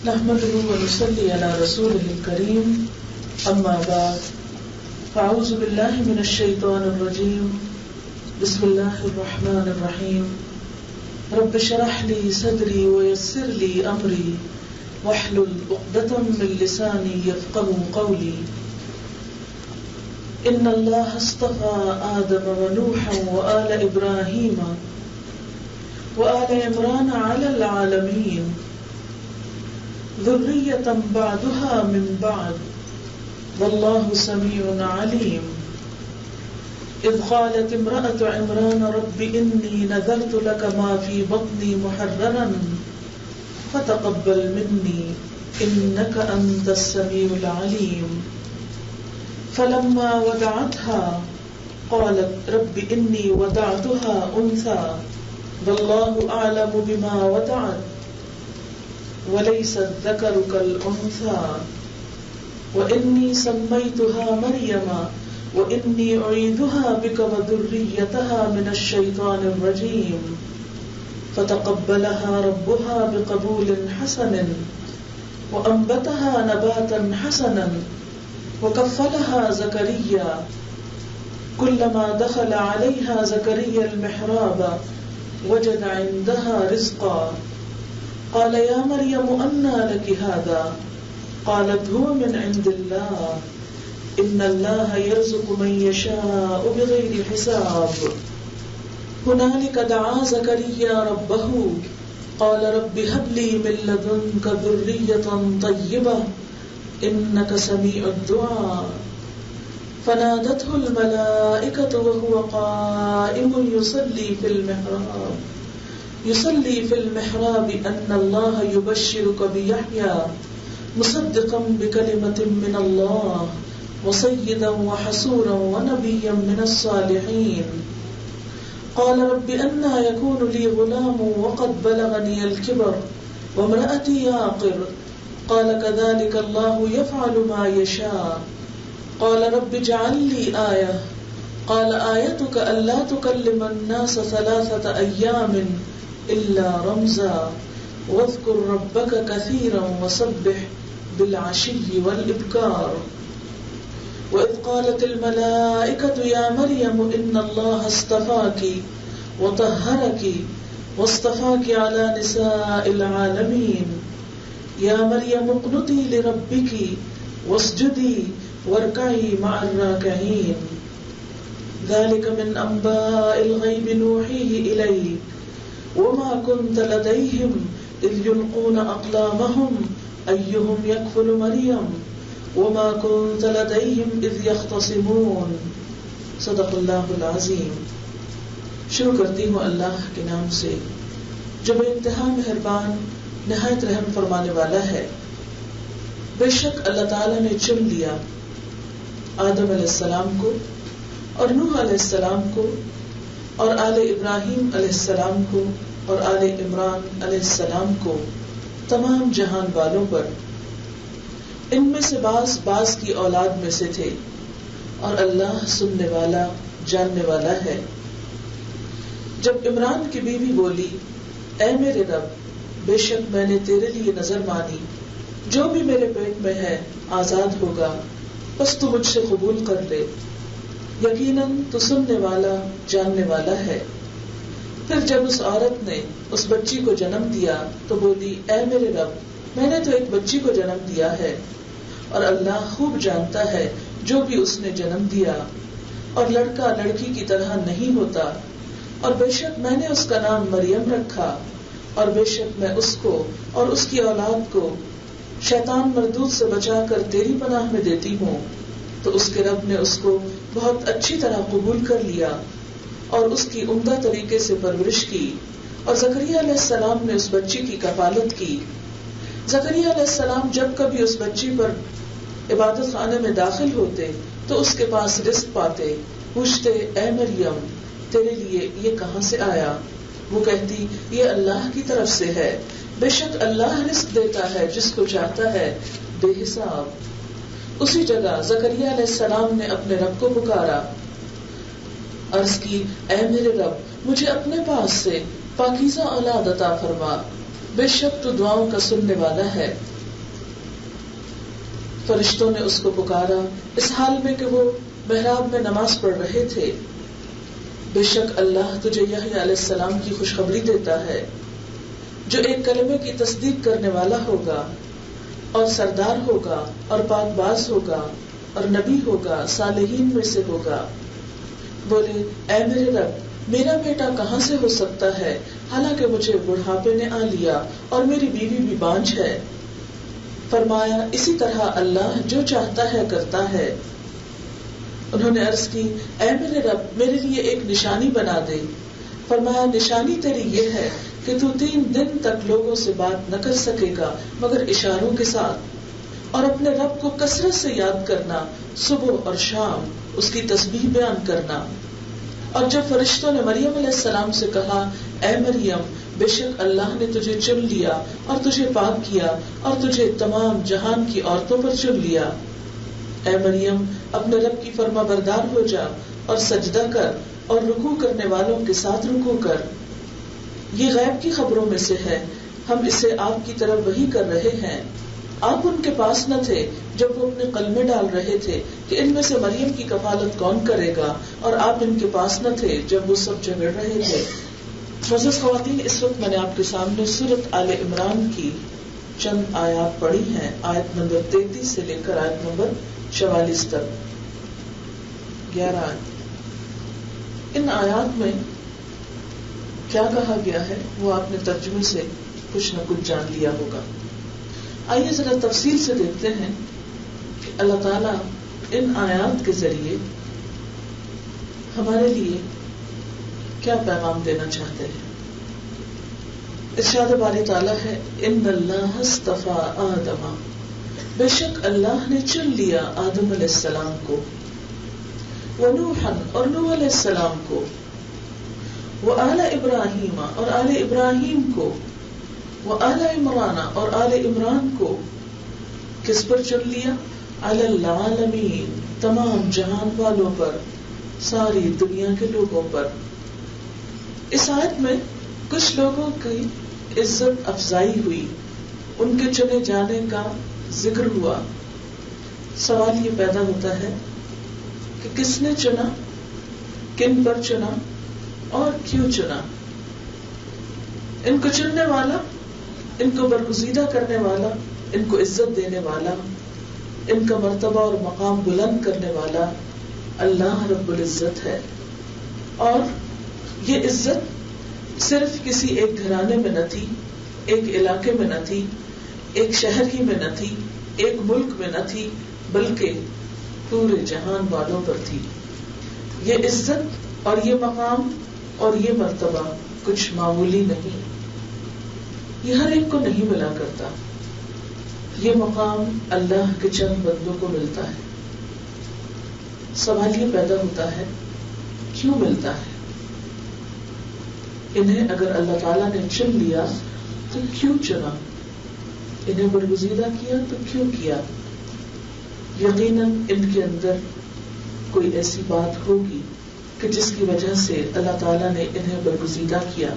نحمده ونصلي على رسوله الكريم اما بعد فاعوذ بالله من الشيطان الرجيم بسم الله الرحمن الرحيم رب اشرح لي صدري ويسر لي امري واحلل عقدة من لساني يفقهوا قولي ان الله اصطفى آدم ونوحا وآل ابراهيم وآل عمران على العالمين ذرية بعدها من بعد والله سميع عليم إذ قالت امرأة عمران رب إني نذرت لك ما في بطني محررا فتقبل مني إنك أنت السميع العليم فلما وضعتها قالت رب إني وضعتها أنثى والله أعلم بما وضعت وليس الذكر كالأنثى وإني سميتها مريم وإني أعيذها بك وذريتها من الشيطان الرجيم فتقبلها ربها بقبول حسن وأنبتها نباتا حسنا وكفلها زكريا كلما دخل عليها زكريا المحراب وجد عندها رزقا قال يا مريم أنى لك هذا قالت هو من عند الله إن الله يرزق من يشاء بغير حساب هنالك دعا زكريا ربه قال رب هب لي من لدنك ذرية طيبة إنك سميع الدعاء فنادته الملائكة وهو قائم يصلي في المحراب أن الله يبشرك بيحيى مصدقا بكلمة من الله وسيدا وحسورا ونبيا من الصالحين قال رب أنى يكون لي غلام وقد بلغني الكبر وامرأتي عاقر قال كذلك الله يفعل ما يشاء قال رب اجعل لي آية قال آيتك ألا تكلم الناس 3 أيام إلا رمزا واذكر ربك كثيرا وسبح بالعشي والإبكار وإذ قالت الملائكة يا مريم إن الله اصطفاك وطهرك واصطفاك على نساء العالمين يا مريم اقنتي لربك واسجدي واركعي مع الراكعين ذلك من أنباء الغيب نوحيه إليك وما كنت لديهم إذ يلقون أقلامهم أيهم يكفل مريم وما كنت لديهم إذ يختصمون صدق اللہ العظیم. شروع کرتی ہوں اللہ کے نام سے جو بے انتہا مہربان نہایت رحم فرمانے والا ہے. بے شک اللہ تعالیٰ نے چن لیا آدم علیہ السلام کو اور نوح علیہ السلام کو اور آل ابراہیم علیہ السلام کو اور آل عمران علیہ السلام کو تمام جہان والوں پر. ان میں سے بعض کی اولاد میں سے تھے اور اللہ سننے والا جاننے والا ہے. جب عمران کی بیوی بولی اے میرے رب بے شک میں نے تیرے لیے نظر مانی جو بھی میرے پیٹ میں ہے آزاد ہوگا بس تو مجھ سے قبول کر لے یقیناً تو سننے والا جاننے والا ہے. پھر جب اس عورت نے اس بچی کو جنم دیا تو بولی اے میرے رب میں نے تو ایک بچی کو جنم دیا ہے اور اللہ خوب جانتا ہے جو بھی اس نے جنم دیا اور لڑکا لڑکی کی طرح نہیں ہوتا اور بے شک میں نے اس کا نام مریم رکھا اور بے شک میں اس کو اور اس کی اولاد کو شیطان مردود سے بچا کر تیری پناہ میں دیتی ہوں. تو اس کے رب نے اس کو بہت اچھی طرح قبول کر لیا اور اس کی عمدہ طریقے سے پرورش کی اور زکریا علیہ السلام نے اس بچی کی کفالت کی. زکریا علیہ السلام جب کبھی اس بچی پر عبادت خانے میں داخل ہوتے تو اس کے پاس رزق پاتے. پوچھتے اے مریم تیرے لیے یہ کہاں سے آیا؟ وہ کہتی یہ اللہ کی طرف سے ہے بے شک اللہ رزق دیتا ہے جس کو چاہتا ہے بے حساب. اسی جگہ زکریا علیہ السلام نے اپنے رب کو پکارا عرض کی اے میرے رب مجھے اپنے پاس سے پاکیزہ اولاد عطا فرما بے شک تو دعاؤں کا سننے والا ہے. فرشتوں نے اس کو پکارا اس حال میں کہ وہ محراب میں نماز پڑھ رہے تھے. بے شک اللہ تجھے یحییٰ علیہ السلام کی خوشخبری دیتا ہے جو ایک کلمے کی تصدیق کرنے والا ہوگا اور سردار ہوگا اور پاک باز ہوگا اور نبی ہوگا، صالحین میں سے ہوگا. بولے اے میرے رب میرا بیٹا کہاں سے ہو سکتا ہے حالانکہ مجھے بڑھاپے نے آ لیا اور میری بیوی بھی بانجھ ہے. فرمایا اسی طرح اللہ جو چاہتا ہے کرتا ہے. انہوں نے عرض کی اے میرے رب میرے لیے ایک نشانی بنا دے. فرمایا نشانی تیری یہ ہے کہ تو 3 دن تک لوگوں سے بات نہ کر سکے گا مگر اشاروں کے ساتھ، اور اپنے رب کو کثرت سے یاد کرنا، صبح اور شام اس کی تسبیح بیان کرنا. اور جب فرشتوں نے مریم علیہ السلام سے کہا اے مریم بے شک اللہ نے تجھے چن لیا اور تجھے پاک کیا اور تجھے تمام جہان کی عورتوں پر چن لیا، اے مریم اپنے رب کی فرما بردار ہو جا اور سجدہ کر اور رکوع کرنے والوں کے ساتھ رکوع کر. یہ غیب کی خبروں میں سے ہے، ہم اسے آپ کی طرف وحی کر رہے ہیں. آپ ان کے پاس نہ تھے جب وہ اپنے قلمے ڈال رہے تھے کہ ان میں سے مریم کی کفالت کون کرے گا، اور آپ ان کے پاس نہ تھے جب وہ سب جھگڑ رہے تھے. معزز خواتین، اس وقت میں نے آپ کے سامنے سورۃ آل عمران کی چند آیات پڑھی ہیں، آیت نمبر 33 سے لے کر آیت نمبر 44 تک، 11 آیت. ان آیات میں کیا کہا گیا ہے وہ آپ نے ترجمے سے کچھ نہ کچھ جان لیا ہوگا. آئیے ذرا تفصیل سے دیکھتے ہیں کہ اللہ تعالیٰ ان آیات کے ذریعے ہمارے لیے کیا پیغام دینا چاہتے ہیں. ارشاد باری تعالیٰ ہے ان اللہ اصطفیٰ آدم، بے شک اللہ نے چن لیا آدم علیہ السلام کو، ونوحا اور نوح علیہ السلام کو، وآل ابراہیم اور آل ابراہیم کو، وآل عمران اور آل عمران کو. کس پر چن لیا؟ علی العالمین، تمام جہان والوں پر، ساری دنیا کے لوگوں پر. اس آیت میں کچھ لوگوں کی عزت افزائی ہوئی، ان کے چنے جانے کا ذکر ہوا. سوال یہ پیدا ہوتا ہے کہ کس نے چنا، کن پر چنا اور کیوں چنا. ان کو چننے والا، ان کو برگزیدہ کرنے والا، ان کو عزت دینے والا، ان کا مرتبہ اور مقام بلند کرنے والا اللہ رب العزت ہے. اور یہ عزت صرف کسی ایک گھرانے میں نہ تھی، ایک علاقے میں نہ تھی، ایک شہر ہی میں نہ تھی، ایک ملک میں نہ تھی، بلکہ پورے جہان والوں پر تھی. یہ عزت اور یہ مقام اور یہ مرتبہ کچھ معمولی نہیں، یہ ہر ایک کو نہیں ملا کرتا. یہ مقام اللہ کے چند بندوں کو ملتا ہے. سوال یہ پیدا ہوتا ہے کیوں ملتا ہے؟ انہیں اگر اللہ تعالیٰ نے چن لیا تو کیوں چنا؟ انہیں برگزیدہ کیا تو کیوں کیا؟ یقیناً ان کے اندر کوئی ایسی بات ہوگی کہ جس کی وجہ سے اللہ تعالیٰ نے انہیں برگزیدہ کیا.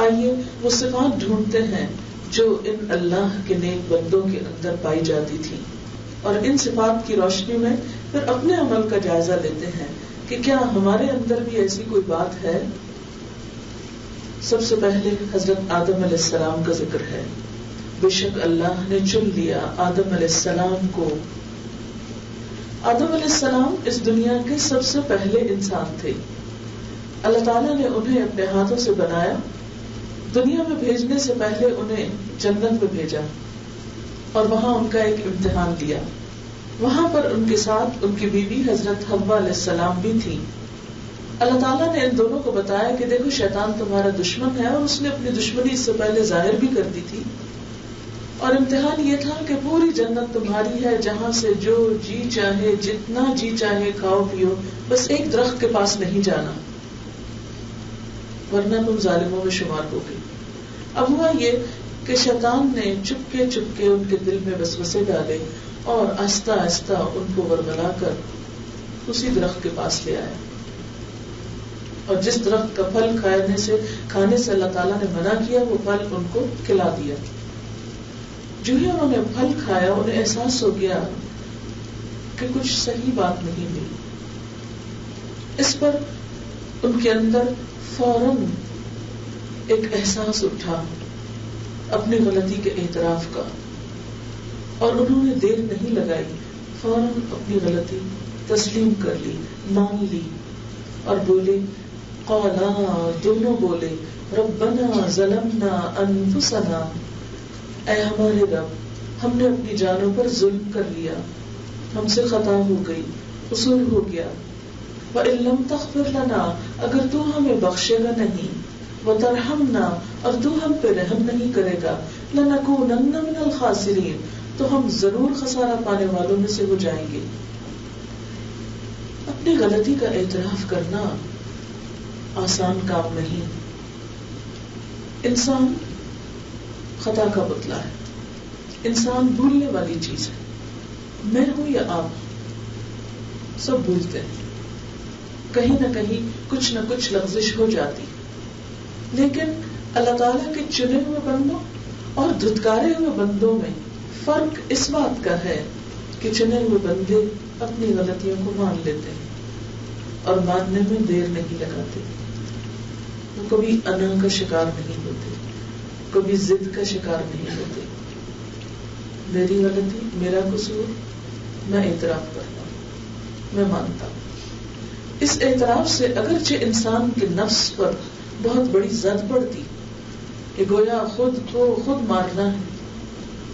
آئیے وہ صفات ڈھونڈتے ہیں جو ان اللہ کے نیک بندوں کے اندر پائی جاتی تھی، اور ان صفات کی روشنی میں پھر اپنے عمل کا جائزہ لیتے ہیں کہ کیا ہمارے اندر بھی ایسی کوئی بات ہے. سب سے پہلے حضرت آدم علیہ السلام کا ذکر ہے. بے شک اللہ نے چن لیا آدم علیہ السلام کو. آدم علیہ السلام اس دنیا کے سب سے پہلے انسان تھے. اللہ تعالیٰ نے انہیں اپنے ہاتھوں سے بنایا. دنیا میں بھیجنے سے پہلے انہیں جنت میں بھیجا اور وہاں ان کا ایک امتحان لیا. وہاں پر ان کے ساتھ ان کی بیوی حضرت حوا علیہ السلام بھی تھی. اللہ تعالیٰ نے ان دونوں کو بتایا کہ دیکھو شیطان تمہارا دشمن ہے، اور اس نے اپنی دشمنی اس سے پہلے ظاہر بھی کر دی تھی. اور امتحان یہ تھا کہ پوری جنت تمہاری ہے، جہاں سے جو جی چاہے جتنا جی چاہے کھاؤ پیو، بس ایک درخت کے پاس نہیں جانا ورنہ تم ظالموں میں شمار ہوگے. اب ہوا یہ کہ شیطان نے چپکے چپکے ان کے دل میں وسوسے ڈالے اور آہستہ آہستہ ان کو ورگلا کر اسی درخت کے پاس لے آیا. اور جس درخت کا پھل کھانے سے اللہ تعالیٰ نے منع کیا وہ پھل ان کو کھلا دیا. جو ہی انہوں نے پھل کھایا انہیں احساس ہو گیا کہ کچھ صحیح بات نہیں ہوئی. اس پر ان کے اندر فوراً ایک احساس اٹھا اپنی غلطی کے اعتراف کا، اور انہوں نے دیر نہیں لگائی، فوراً اپنی غلطی تسلیم کر لی، مان لی، اور بولے قالا، دونوں بولے ربنا ظلمنا انفسنا، اے ہمارے رب ہم نے اپنی جانوں پر ظلم کر لیا، ہم سے خطا ہو گئی، قصور ہو گیا. وَإِن لَّمْ تَغْفِرْ لَنَا، اگر تو ہمیں بخشے گا نہیں، وَتَرْحَمْنَا، اور تو ہم پہ رحم نہیں کرے گا، لَنَكُونَنَّ مِنَ الْخَاسِرِينَ، تو ہم ضرور خسارہ پانے والوں میں سے ہو جائیں گے. اپنی غلطی کا اعتراف کرنا آسان کام نہیں. انسان خطا کا پتلا ہے، انسان بھولنے والی چیز ہے. میں ہوں یا آپ، سب بھولتے ہیں، کہیں نہ کہیں کچھ نہ کچھ لغزش ہو جاتی. لیکن اللہ تعالیٰ کے چنے ہوئے بندوں اور دھتکارے ہوئے بندوں میں فرق اس بات کا ہے کہ چنے ہوئے بندے اپنی غلطیوں کو مان لیتے ہیں اور ماننے میں دیر نہیں لگاتے. وہ کبھی انا کا شکار نہیں ہوتے، کبھی ضد کا شکار نہیں ہوتے. میری غلطی، میرا قصور، میں اعتراف کرتا ہوں، میں مانتا ہوں. اس اعتراف سے اگرچہ انسان کے نفس پر بہت بڑی زد پڑتی کہ گویا خود کو خود مارنا ہے،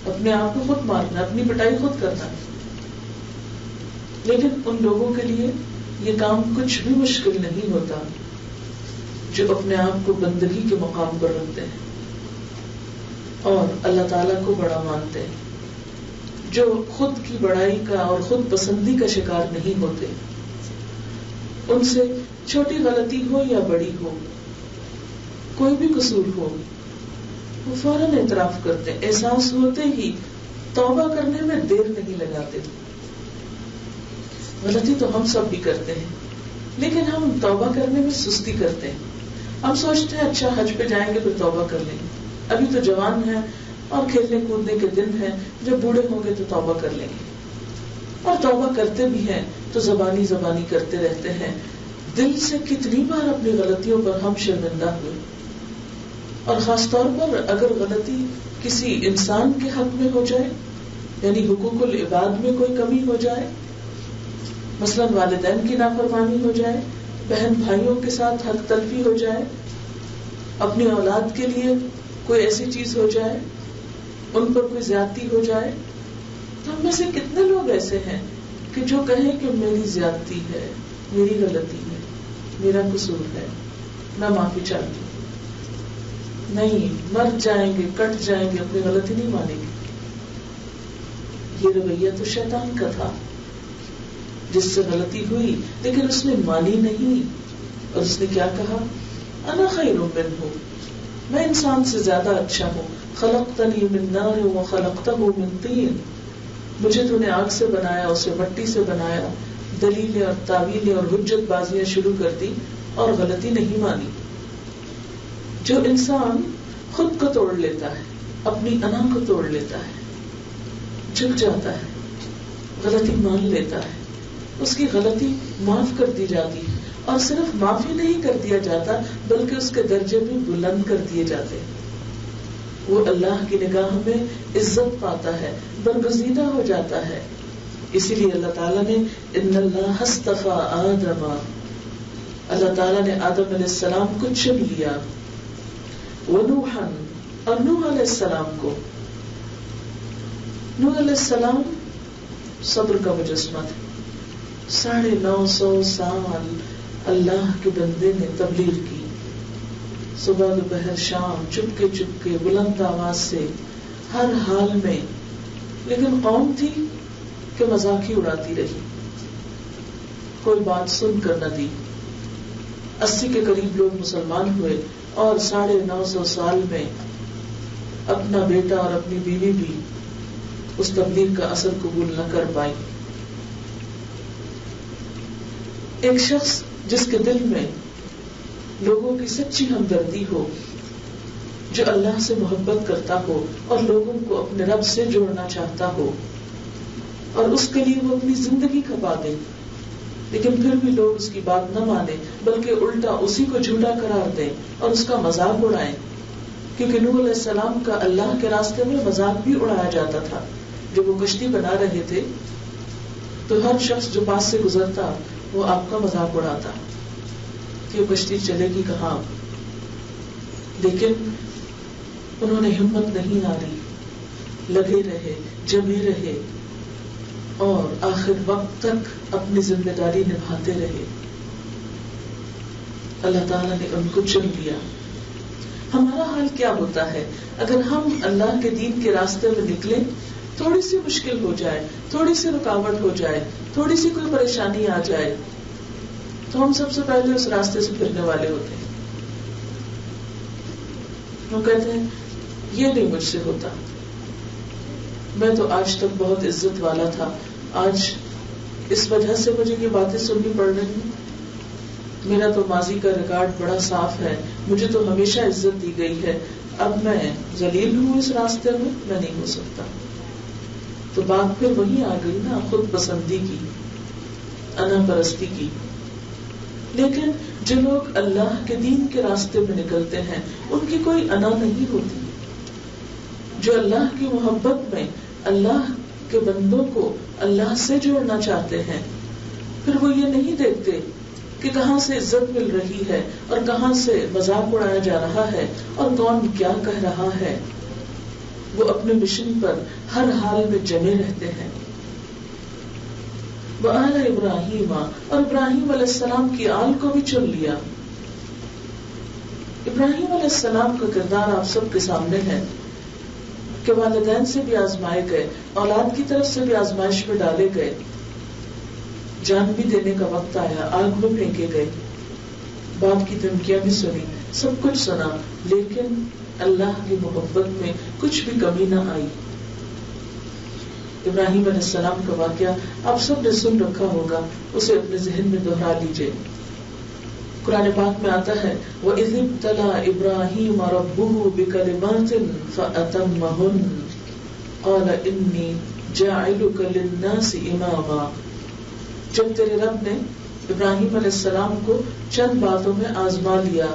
اپنے آپ کو خود مارنا، اپنی پٹائی خود کرنا ہے، لیکن ان لوگوں کے لیے یہ کام کچھ بھی مشکل نہیں ہوتا جو اپنے آپ کو بندگی کے مقام پر رکھتے ہیں اور اللہ تعالیٰ کو بڑا مانتے ہیں، جو خود کی بڑائی کا اور خود پسندی کا شکار نہیں ہوتے. ان سے چھوٹی غلطی ہو یا بڑی ہو، کوئی بھی قصور ہو، وہ فوراً اعتراف کرتے، احساس ہوتے ہی توبہ کرنے میں دیر نہیں لگاتے. غلطی تو ہم سب بھی کرتے ہیں، لیکن ہم توبہ کرنے میں سستی کرتے ہیں. ہم سوچتے ہیں اچھا حج پہ جائیں گے پھر توبہ کر لیں گے، ابھی تو جوان ہیں اور کھیلنے کودنے کے دن ہیں، جب بوڑھے ہوں گے تو توبہ کر لیں گے. اور توبہ کرتے بھی ہیں تو زبانی کرتے رہتے ہیں. دل سے کتنی بار اپنی غلطیوں پر ہم شرمندہ ہوئے، اور خاص طور پر اگر غلطی کسی انسان کے حق میں ہو جائے، یعنی حقوق العباد میں کوئی کمی ہو جائے، مثلا والدین کی نافرمانی ہو جائے، بہن بھائیوں کے ساتھ حق تلفی ہو جائے، اپنی اولاد کے لیے کوئی ایسی چیز ہو جائے، ان پر کوئی زیادتی ہو جائے، تو ہم میں سے کتنے لوگ ایسے ہیں کہ جو کہیں کہ میری زیادتی ہے، میری غلطی ہے، میرا قصور ہے، میں معافی چاہتی ہوں. نہیں، مر جائیں گے، کٹ جائیں گے، اپنی غلطی نہیں مانیں گے. یہ رویہ تو شیطان کا تھا، جس سے غلطی ہوئی لیکن اس نے مانی نہیں، اور اس نے کیا کہا، انا خیر منہ، میں انسان سے زیادہ اچھا ہوں، خلقتنی من نار وخلقتہ من طین، مجھے تو نے آگ سے بنایا، اسے مٹی سے بنایا. دلیلیں اور تعویلیں اور حجت بازیاں شروع کر دی اور غلطی نہیں مانی. جو انسان خود کو توڑ لیتا ہے، اپنی انا کو توڑ لیتا ہے، جھک جاتا ہے، غلطی مان لیتا ہے، اس کی غلطی معاف کر دی جاتی ہے، اور صرف معافی نہیں کر دیا جاتا بلکہ اس کے درجے بھی بلند کر دیے جاتے ہیں. وہ اللہ کی نگاہ میں عزت پاتا ہے، برگزیدہ ہو جاتا ہے. اسی لیے اللہ تعالیٰ نے ان اللہ اصطفیٰ آدم، اللہ تعالیٰ نے آدم علیہ السلام کو چن لیا، ونوحا، اور نوح علیہ السلام کو. نوح علیہ السلام صبر کا مجسمہ تھے. 950 سال اللہ کے بندے نے تبلیغ کی، صبح دوپہر شام، چپکے چپکے، بلند آواز سے، ہر حال میں. لیکن قوم تھی کہ مذاق ہی اڑاتی رہی، کوئی بات سن کر نہ دی. 80 کے قریب لوگ مسلمان ہوئے، اور 950 سال میں اپنا بیٹا اور اپنی بیوی بھی اس تبلیغ کا اثر قبول نہ کر پائی. ایک شخص جس کے دل میں لوگوں کی سچی ہمدردی ہو، جو اللہ سے محبت کرتا ہو اور لوگوں کو اپنے رب سے جوڑنا چاہتا ہو اور اس کے لیے وہ اپنی زندگی کھپا دے، لیکن پھر بھی لوگ اس کی بات نہ مانیں بلکہ الٹا اسی کو جھوٹا قرار دیں اور اس کا مذاق اڑائیں. کیونکہ نوح علیہ السلام کا اللہ کے راستے میں مذاق بھی اڑایا جاتا تھا. جب وہ کشتی بنا رہے تھے تو ہر شخص جو پاس سے گزرتا وہ آپ کا مذاق اڑاتا کہ وہ کشتی چلے گی کہاں. لیکن انہوں نے ہمت نہیں ہاری، لگے رہے، جمے رہے اور آخر وقت تک اپنی ذمہ داری نبھاتے رہے. اللہ تعالیٰ نے ان کو چن لیا. ہمارا حال کیا ہوتا ہے اگر ہم اللہ کے دین کے راستے میں نکلیں، تھوڑی سی مشکل ہو جائے، تھوڑی سی رکاوٹ ہو جائے، تھوڑی سی کوئی پریشانی آ جائے تو ہم سب سے پہلے اس راستے سے پھرنے والے ہوتے ہیں. ہم کہتے ہیں یہ نہیں مجھ سے ہوتا، میں تو آج تک بہت عزت والا تھا، آج اس وجہ سے مجھے یہ باتیں سننی پڑ رہی ہیں، میرا تو ماضی کا ریکارڈ بڑا صاف ہے، مجھے تو ہمیشہ عزت دی گئی ہے، اب میں ذلیل ہوں اس راستے میں نہیں ہو سکتا. تو بات پھر وہی آ گئی نا، خود پسندی کی، انا پرستی کی. لیکن جو لوگ اللہ کے دین کے راستے میں نکلتے ہیں ان کی کوئی انا نہیں ہوتی. جو اللہ کی محبت میں اللہ کے بندوں کو اللہ سے جوڑنا چاہتے ہیں، پھر وہ یہ نہیں دیکھتے کہ کہاں سے عزت مل رہی ہے اور کہاں سے مذاق اڑایا جا رہا ہے اور کون کیا کہہ رہا ہے. وہ اپنے مشن پر ہر حال میں جمے رہتے ہیں. وآل ابراہیم، اور ابراہیم علیہ السلام کی آل کو بھی چن لیا. ابراہیم علیہ السلام کا کردار آپ سب کے سامنے ہے کہ والدین سے بھی آزمائے گئے، اولاد کی طرف سے بھی آزمائش میں ڈالے گئے، جان بھی دینے کا وقت آیا، آگ میں پھینکے گئے، باپ کی دھمکیاں بھی سنی، سب کچھ سنا، لیکن اللہ کی محبت میں کچھ بھی کمی نہ آئی. ابراہیم علیہ السلام کا واقعہ آپ سب نے سن رکھا ہوگا، اسے اپنے ذہن میں دہرا لیجئے. قرآن پاک میں آتا ہے وَإِذِ ابْتَلَىٰ إِبْرَاهِيمَ رَبُّهُ بِكَلِمَاتٍ فَأَتَمَّهُنَّ قَالَ إِنِّي جَاعِلُكَ لِلنَّاسِ إِمَامًا. جب تیرے رب نے ابراہیم علیہ السلام کو چند باتوں میں آزما لیا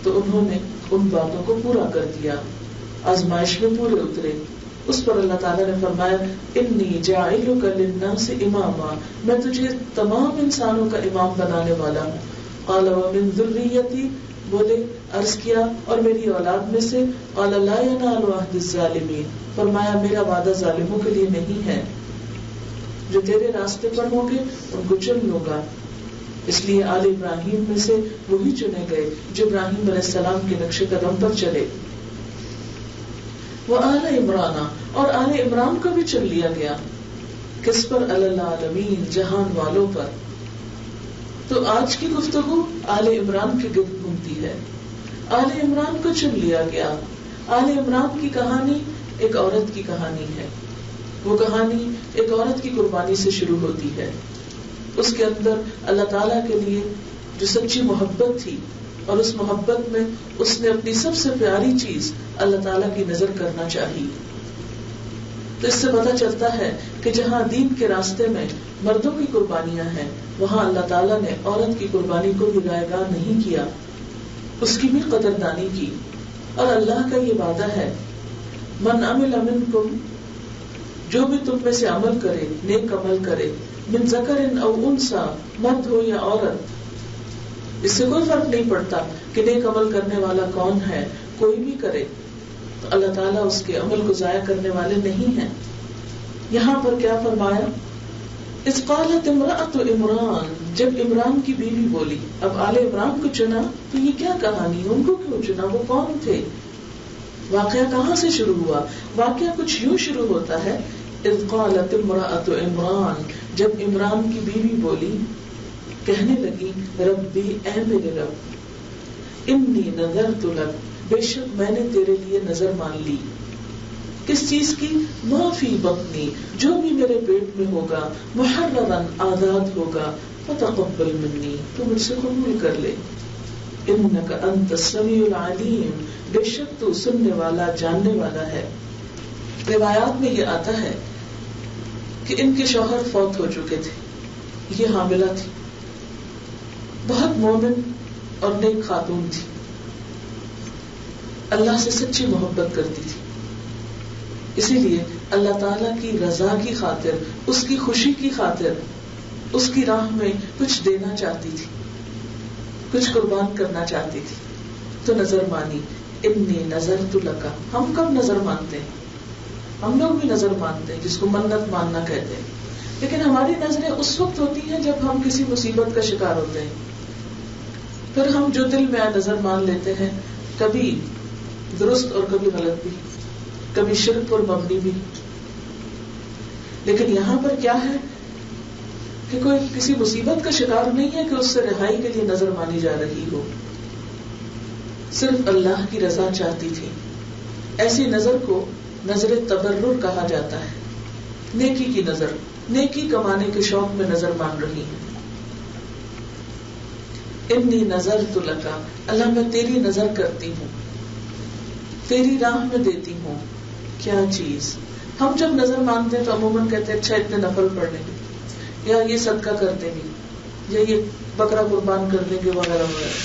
تو انہوں نے ان باتوں کو پورا کر دیا، آزمائش میں پورے اترے. اس پر اللہ تعالیٰ نے فرمایا انی جاعلک للناس اماما، میں تجھے تمام انسانوں کا امام بنانے والا ہوں. قال ومن ذریتی، بولے عرض کیا اور میری اولاد میں سے. قال لا ینال عہد الظالمین، فرمایا میرا وعدہ ظالموں کے لیے نہیں ہے. جو تیرے راستے پر ہوں گے ان کو چن لوں گا. اس لیے آل ابراہیم میں سے وہی چنے گئے جو ابراہیم علیہ السلام کے نقش قدم پر چلے. وہ آل عمران، اور آل عمران کو بھی چن لیا گیا. کس پر؟ العالمین، جہان والوں پر. تو آج کی گفتگو آل عمران کے گرد گھومتی ہے. آل عمران کو چن لیا گیا. آل عمران کی کہانی ایک عورت کی کہانی ہے. وہ کہانی ایک عورت کی قربانی سے شروع ہوتی ہے. اس کے اندر اللہ تعالیٰ کے لیے جو سچی محبت تھی اور اس محبت میں اس نے اپنی سب سے پیاری چیز اللہ تعالیٰ کی نظر کرنا چاہی. تو اس سے پتہ چلتا ہے کہ جہاں دین کے راستے میں مردوں کی قربانیاں ہیں وہاں اللہ تعالیٰ نے عورت کی قربانی کو بھی رائے گاہ نہیں کیا، اس کی بھی قدردانی کی. اور اللہ کا یہ وعدہ ہے من عمل منکم، جو بھی تم میں سے عمل کرے، نیک عمل کرے، من ذکر او انثی، مرد ہو یا عورت، اس سے کوئی فرق نہیں پڑتا کہ نیک عمل کرنے والا کون ہے، کوئی بھی کرے تو اللہ تعالیٰ اس کے عمل کو ضائع کرنے والے نہیں ہیں. یہاں پر کیا فرمایا؟ اذ قالت امرأۃ عمران، جب عمران کی بیوی بولی. اب آل عمران کو چنا تو یہ کیا کہانی، ان کو کیوں چنا، وہ کون تھے، واقعہ کہاں سے شروع ہوا؟ واقعہ کچھ یوں شروع ہوتا ہے اذ قالت امرأۃ عمران، جب عمران کی بیوی بولی، کہنے لگی ربی، اے میرے رب، انی نذرت لک، بے شک میں نے تیرے لیے نظر مان لی. کس چیز کی؟ ما فی بطنی، جو بھی میرے پیٹ میں ہوگا، محررا، آزاد ہوگا، فتقبل منی، تو مجھ سے قبول کر لے. انک انت السمیع العلیم، بے شک تو سننے والا جاننے والا ہے۔ روایات میں یہ آتا ہے کہ ان کے شوہر فوت ہو چکے تھے، یہ حاملہ تھی، بہت مومن اور نیک خاتون تھی، اللہ سے سچی محبت کرتی تھی، اسی لیے اللہ تعالیٰ کی رضا کی خاطر، اس کی خوشی کی خاطر اس کی راہ میں کچھ دینا چاہتی تھی، کچھ قربان کرنا چاہتی تھی، تو نظر مانی، انی نظرت لک۔ ہم کب نظر مانتے ہیں؟ ہم لوگ بھی نظر مانتے ہیں، جس کو منت ماننا کہتے ہیں، لیکن ہماری نظریں اس وقت ہوتی ہیں جب ہم کسی مصیبت کا شکار ہوتے ہیں، پھر ہم جو دل میں نظر مان لیتے ہیں، کبھی درست اور کبھی غلط بھی، کبھی شرک پر مبنی بھی۔ لیکن یہاں پر کیا ہے کہ کوئی کسی مصیبت کا شکار نہیں ہے کہ اس سے رہائی کے لیے نظر مانی جا رہی ہو، صرف اللہ کی رضا چاہتی تھی۔ ایسی نظر کو نظر تبرر کہا جاتا ہے، نیکی کی نظر، نیکی کمانے کے شوق میں نظر مان رہی ہے۔ انی نظرت لک، اللہ میں تیری نظر کرتی ہوں، تیری راہ میں دیتی ہوں۔ کیا چیز؟ ہم جب نظر مانتے ہیں تو عموماً کہتے ہیں اچھا اتنے نفل پڑھ لیں گے، یا یہ صدقہ کر دیں گے، یا یہ بکرا قربان کر دیں گے، وغیرہ وغیرہ۔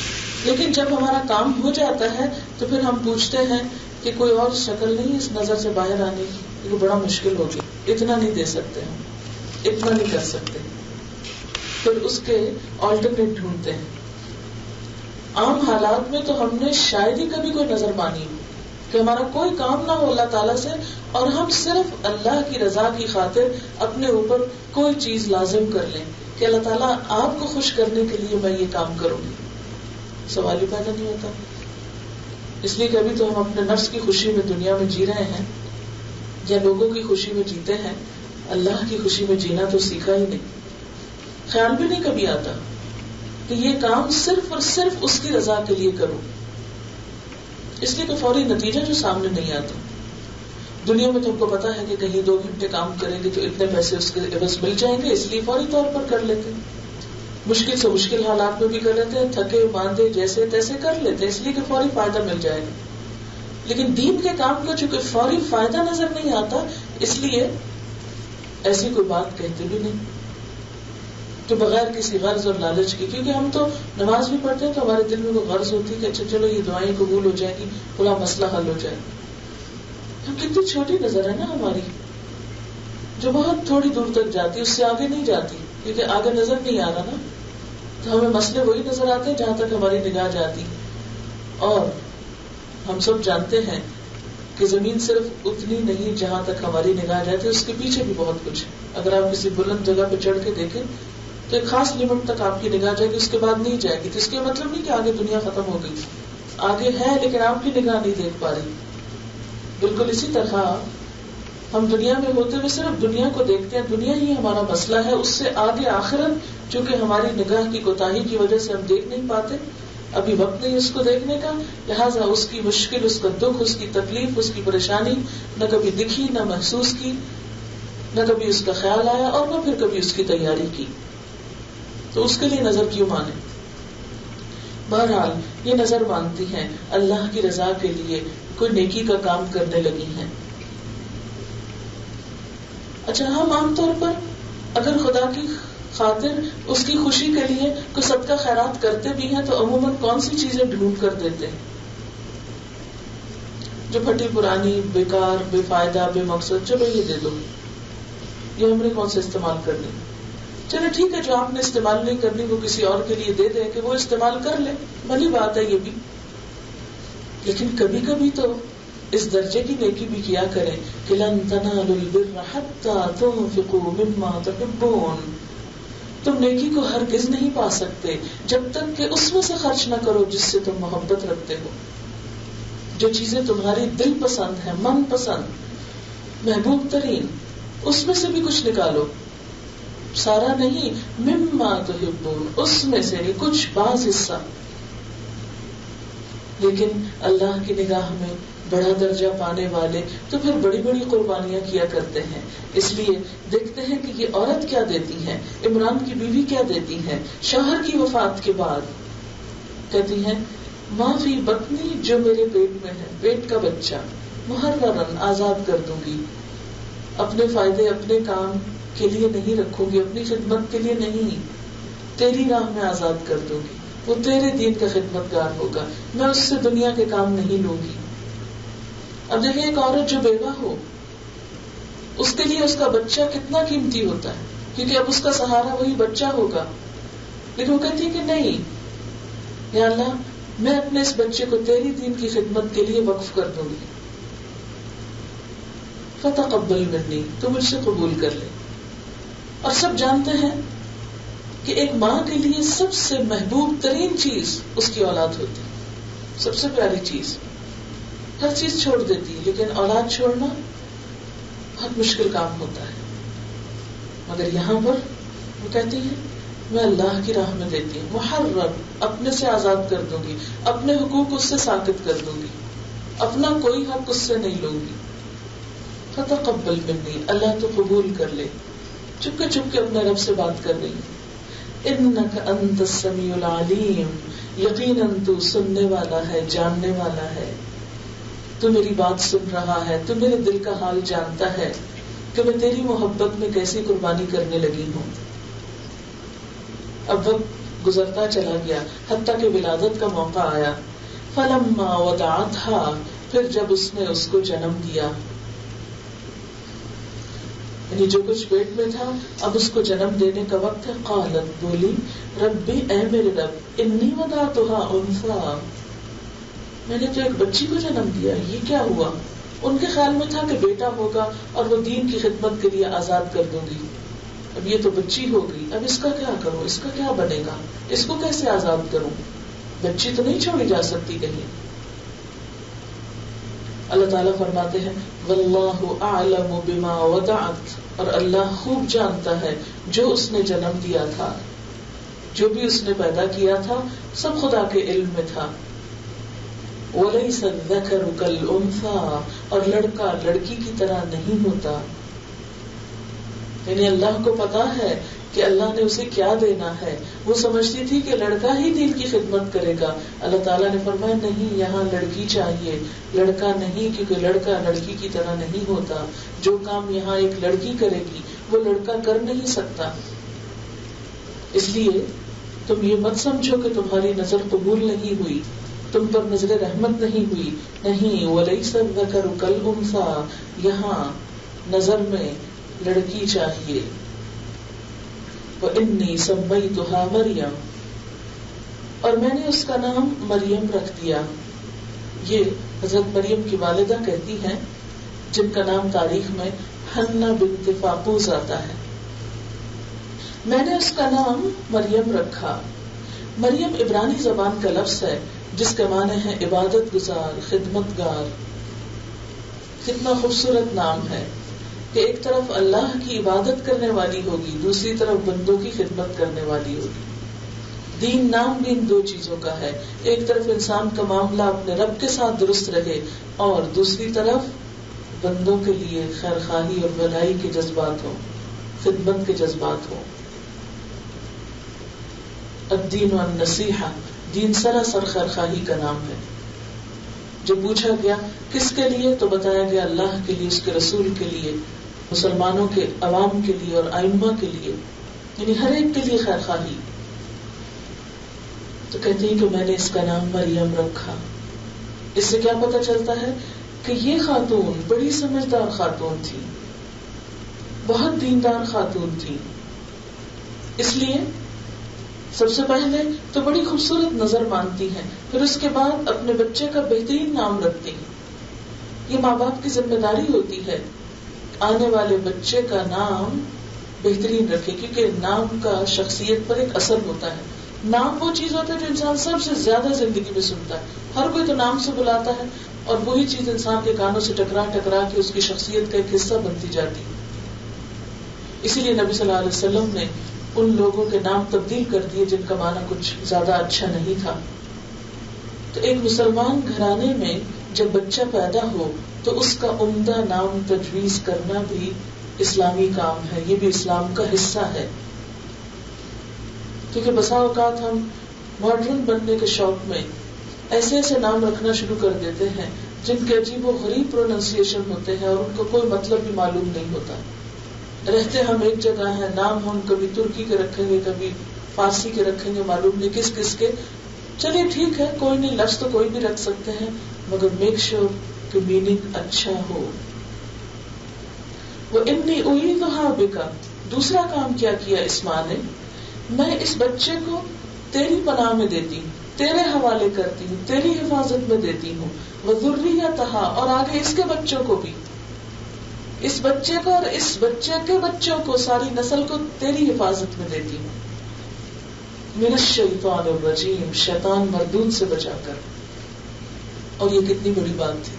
لیکن جب ہمارا کام ہو جاتا ہے تو پھر ہم پوچھتے ہیں کہ کوئی اور شکل نہیں اس نظر سے باہر آنے کی؟ یہ بڑا مشکل ہوگی، اتنا نہیں دے سکتے ہم، اتنا نہیں کر سکتے، پھر اس کے آلٹرنیٹ ڈھونڈتے ہیں۔ عام حالات میں تو ہم نے شاید ہی کبھی کوئی نظر مانی ہو کہ ہمارا کوئی کام نہ ہو اللہ تعالیٰ سے، اور ہم صرف اللہ کی رضا کی خاطر اپنے اوپر کوئی چیز لازم کر لیں کہ اللہ تعالیٰ آپ کو خوش کرنے کے لیے میں یہ کام کروں گی۔ سوال ہی پیدا نہیں ہوتا، اس لیے کہ ابھی تو ہم اپنے نفس کی خوشی میں دنیا میں جی رہے ہیں، یا لوگوں کی خوشی میں جیتے ہیں، اللہ کی خوشی میں جینا تو سیکھا ہی نہیں، خیال بھی نہیں کبھی آتا کہ یہ کام صرف اور صرف اس کی رضا کے لیے کروں، اس لیے کہ فوری نتیجہ جو سامنے نہیں آتا۔ دنیا میں تو ہم کو پتا ہے کہ کہیں 2 گھنٹے کام کریں گے تو اتنے پیسے اس کے عوض مل جائیں گے، اس لیے فوری طور پر کر لیتے ہیں، مشکل سے مشکل حالات میں بھی کر لیتے ہیں، تھکے باندھے جیسے تیسے کر لیتے ہیں، اس لیے کہ فوری فائدہ مل جائے گا۔ لیکن دین کے کام کو چونکہ فوری فائدہ نظر نہیں آتا، اس لیے ایسی کوئی بات کہتے بھی نہیں تو بغیر کسی غرض اور لالچ کی، کیونکہ ہم تو نماز بھی پڑھتے ہیں تو ہمارے دل میں کوئی غرض ہوتی ہے کہ اچھا چلو یہ دعائیں قبول ہو جائیں گی، پورا مسئلہ حل ہو جائے گا۔ ہم کتنی چھوٹی نظر ہے نا ہماری، جو بہت تھوڑی دور تک جاتی، اس سے آگے نہیں جاتی، کیونکہ آگے نظر نہیں آ رہا نا، تو ہمیں مسئلے وہی نظر آتے ہیں جہاں تک ہماری نگاہ جاتی۔ اور ہم سب جانتے ہیں کہ زمین صرف اتنی نہیں جہاں تک ہماری نگاہ جاتی، اس کے پیچھے بھی بہت کچھ ہے۔ اگر آپ کسی بلند جگہ پہ چڑھ کے دیکھیں تو ایک خاص لمٹ تک آپ کی نگاہ جائے گی، اس کے بعد نہیں جائے گی، تو اس کے مطلب نہیں کہ آگے دنیا ختم ہو گئی، آگے ہے لیکن آپ کی نگاہ نہیں دیکھ پا رہی۔ بالکل اسی طرح ہم دنیا میں ہوتے ہوئے صرف دنیا کو دیکھتے ہیں، دنیا ہی ہمارا مسئلہ ہے، اس سے آگے آخرت چونکہ ہماری نگاہ کی کوتاہی کی وجہ سے ہم دیکھ نہیں پاتے، ابھی وقت نہیں اس کو دیکھنے کا، لہٰذا اس کی مشکل، اس کا دکھ، اس کی تکلیف، اس کی پریشانی نہ کبھی دکھی، نہ محسوس کی، نہ کبھی اس کا خیال آیا، اور نہ پھر کبھی اس کی تیاری کی، تو اس کے لیے نظر کیوں مانے؟ بہرحال یہ نظر مانتی ہیں اللہ کی رضا کے لیے، کوئی نیکی کا کام کرنے لگی ہیں۔ اچھا، ہم عام طور پر اگر خدا کی خاطر اس کی خوشی کے لیے کوئی صدقہ خیرات کرتے بھی ہیں تو عموماً کون سی چیزیں ڈھونڈ کر دیتے ہیں؟ جو پھٹی پرانی، بیکار، بے فائدہ، بے مقصد، چلو یہ دے دو، یہ ہم نے کون سے استعمال کرنی، چلو ٹھیک ہے جو آپ نے استعمال نہیں کرنی وہ کسی اور کے لیے دے دیں کہ وہ استعمال کر لے، بھلی بات ہے یہ بھی۔ لیکن کبھی کبھی تو اس درجے کی نیکی بھی کیا کریں کہ لن تنالوا البر حتى تنفقوا مما تحبون، تم نیکی کو ہرگز نہیں پا سکتے جب تک کہ اس میں سے خرچ نہ کرو جس سے تم محبت رکھتے ہو، جو چیزیں تمہاری دل پسند ہیں، من پسند، محبوب ترین، اس میں سے بھی کچھ نکالو، سارا نہیں، مما تحبون، اس میں سے کچھ بعض حصہ۔ لیکن اللہ کی نگاہ میں بڑا درجہ پانے والے تو پھر بڑی بڑی قربانیاں کیا کرتے ہیں، اس لیے دیکھتے ہیں کہ یہ عورت کیا دیتی ہے، عمران کی بیوی کیا دیتی ہے، شوہر کی وفات کے بعد کہتی ہیں ماں فی بطنی، جو میرے پیٹ میں ہے، پیٹ کا بچہ، محررن آزاد کر دوں گی، اپنے فائدے اپنے کام کے لیے نہیں رکھوں گی، اپنی خدمت کے لیے نہیں، تیری راہ میں آزاد کر دوں گی، وہ تیرے دین کا خدمت گار ہوگا، میں اس سے دنیا کے کام نہیں لوں گی. اب دیکھیں ایک عورت جو بیوہ ہو، اس کے لیے اس کا بچہ کتنا قیمتی ہوتا ہے، کیونکہ اب اس کا سہارا وہی بچہ ہوگا. لیکن وہ کہتی ہے کہ نہیں یا اللہ، میں اپنے اس بچے کو تیری دین کی خدمت کے لیے وقف کر دوں گی. فتقبل منی، تو مجھ سے قبول کر لے. اور سب جانتے ہیں کہ ایک ماں کے لیے سب سے محبوب ترین چیز اس کی اولاد ہوتی ہے، سب سے پیاری چیز. ہر چیز چھوڑ دیتی ہے لیکن اولاد چھوڑنا بہت مشکل کام ہوتا ہے. مگر یہاں پر وہ کہتی ہے میں اللہ کی راہ میں دیتی ہوں، محرر، اپنے سے آزاد کر دوں گی، اپنے حقوق اس سے ساقط کر دوں گی، اپنا کوئی حق اس سے نہیں لوں گی. فتقبل منی، اللہ تو قبول کر لے. چپکے چپکے اپنے رب سے بات کر رہی ہے. انک انت السمیع العلیم، یقیناً تو سننے والا ہے، جاننے والا ہے، تو میری بات سن رہا ہے، تو میرے دل کا حال جانتا ہے کہ میں تیری محبت میں کیسی قربانی کرنے لگی ہوں. اب وقت گزرتا چلا گیا حتیٰ کہ ولادت کا موقع آیا. فلما وضعتها، پھر جب اس نے اس کو جنم دیا، یعنی جو کچھ پیٹ میں تھا اب اس کو جنم دینے کا وقت ہے. قالت، بولی، ربی، اے میرے رب، انی وضعتها انثى، میں نے تو ایک بچی کو جنم دیا، یہ کیا ہوا؟ ان کے خیال میں تھا کہ بیٹا ہوگا اور وہ دین کی خدمت کے لیے آزاد کر دوں گی. اب یہ تو بچی ہو گئی، اب اس کا کیا کروں، اس کا کیا بنے گا، اس کو کیسے آزاد کروں؟ بچی تو نہیں چھوڑی جا سکتی کہیں. اللہ تعالیٰ فرماتے ہیں واللہ اعلم بما وضعت، اور اللہ خوب جانتا ہے جو اس نے جنم دیا تھا، جو بھی اس نے پیدا کیا تھا سب خدا کے علم میں تھا. وَلَيْسَ الذَّكَرُ كَالْأُنثَىٰ، اور لڑکا لڑکی کی طرح نہیں ہوتا. یعنی اللہ کو پتا ہے کہ اللہ نے اسے کیا دینا ہے. وہ سمجھتی تھی کہ لڑکا ہی دین کی خدمت کرے گا. اللہ تعالیٰ نے فرمایا نہیں، یہاں لڑکی چاہیے، لڑکا نہیں، کیونکہ لڑکا لڑکی کی طرح نہیں ہوتا. جو کام یہاں ایک لڑکی کرے گی وہ لڑکا کر نہیں سکتا. اس لیے تم یہ مت سمجھو کہ تمہاری نظر قبول نہیں ہوئی، تم پر نظر رحمت نہیں ہوئی. نہیں، وَلَيْسَ الذَّكَرُ كَالْأُنثَىٰ، یہاں نظر میں لڑکی چاہیے. وَإِنِّي سَمَّيْتُهَا مَرْيَمَ، اور میں نے اس کا نام مریم رکھ دیا. یہ حضرت مریم کی والدہ کہتی ہیں، جن کا نام تاریخ میں حنہ بنت فاقوس آتا ہے. میں نے اس کا نام مریم رکھا. مریم عبرانی زبان کا لفظ ہے جس کے معنی ہے عبادت گزار، خدمت گار. کتنا خوبصورت نام ہے کہ ایک طرف اللہ کی عبادت کرنے والی ہوگی، دوسری طرف بندوں کی خدمت کرنے والی ہوگی. دین نام بھی ان دو چیزوں کا ہے. ایک طرف انسان کا معاملہ اپنے رب کے ساتھ درست رہے اور دوسری طرف بندوں کے لیے خیر خواہی اور بھلائی کے جذبات ہوں، خدمت کے جذبات ہوں. الدین والنصیحہ، دین سراسر خیر خواہی کا نام ہے. جب پوچھا گیا کس کے لیے تو بتایا گیا اللہ کے لیے، اس کے رسول کے لیے، مسلمانوں کے عوام کے لیے اور ائمہ کے لیے، یعنی ہر ایک کے لیے خیر خواہی. تو کہتے ہیں کہ میں نے اس کا نام مریم رکھا. اس سے کیا پتہ چلتا ہے کہ یہ خاتون بڑی سمجھدار خاتون تھی، بہت دیندار خاتون تھی. اس لیے سب سے پہلے تو بڑی خوبصورت نظر مانتی ہیں، پھر اس کے بعد اپنے بچے کا بہترین نام رکھتی ہیں. یہ ماں باپ کی ذمہ داری ہوتی ہے آنے والے بچے کا نام بہترین رکھے، کیونکہ نام کا شخصیت پر ایک اثر ہوتا ہے. نام وہ چیز ہوتا ہے جو انسان سب سے زیادہ زندگی میں سنتا ہے. ہر کوئی تو نام سے بلاتا ہے اور وہی چیز انسان کے کانوں سے ٹکرا ٹکرا کے اس کی شخصیت کا ایک حصہ بنتی جاتی ہے. اسی لیے نبی صلی اللہ علیہ وسلم نے ان لوگوں کے نام تبدیل کر دیے جن کا معنی کچھ زیادہ اچھا نہیں تھا. تو ایک مسلمان گھرانے میں جب بچہ پیدا ہو تو اس کا عمدہ نام تجویز کرنا بھی اسلامی کام ہے، یہ بھی اسلام کا حصہ ہے. کیونکہ بسا اوقات ہم ماڈرن بننے کے شوق میں ایسے ایسے نام رکھنا شروع کر دیتے ہیں جن کے عجیب و غریب پروننسیشن ہوتے ہیں اور ان کو کوئی مطلب بھی معلوم نہیں ہوتا. رہتے ہم ایک جگہ ہیں, نام ہم کبھی ترکی کے رکھیں گے, کبھی فارسی کے رکھیں گے, معلوم نہیں کس کس کے. چلیے ٹھیک ہے, کوئی نہیں, لفظ تو کوئی بھی رکھ سکتے ہیں, مگر میک شیور کہ میننگ اچھا ہو. وہ انی اعیذھا بک, دوسرا کام کیا کیا اس ماں نے, میں اس بچے کو تیری پناہ میں دیتی ہوں, تیرے حوالے کرتی ہوں, تیری حفاظت میں دیتی ہوں. وذریتھا, اور آگے اس کے بچوں کو بھی, اس بچے کو اور اس بچے کے بچوں کو, ساری نسل کو تیری حفاظت میں دیتی ہوں. من الشیطان الرجیم, شیطان مردود سے بچا کر. اور یہ کتنی بڑی بات تھی.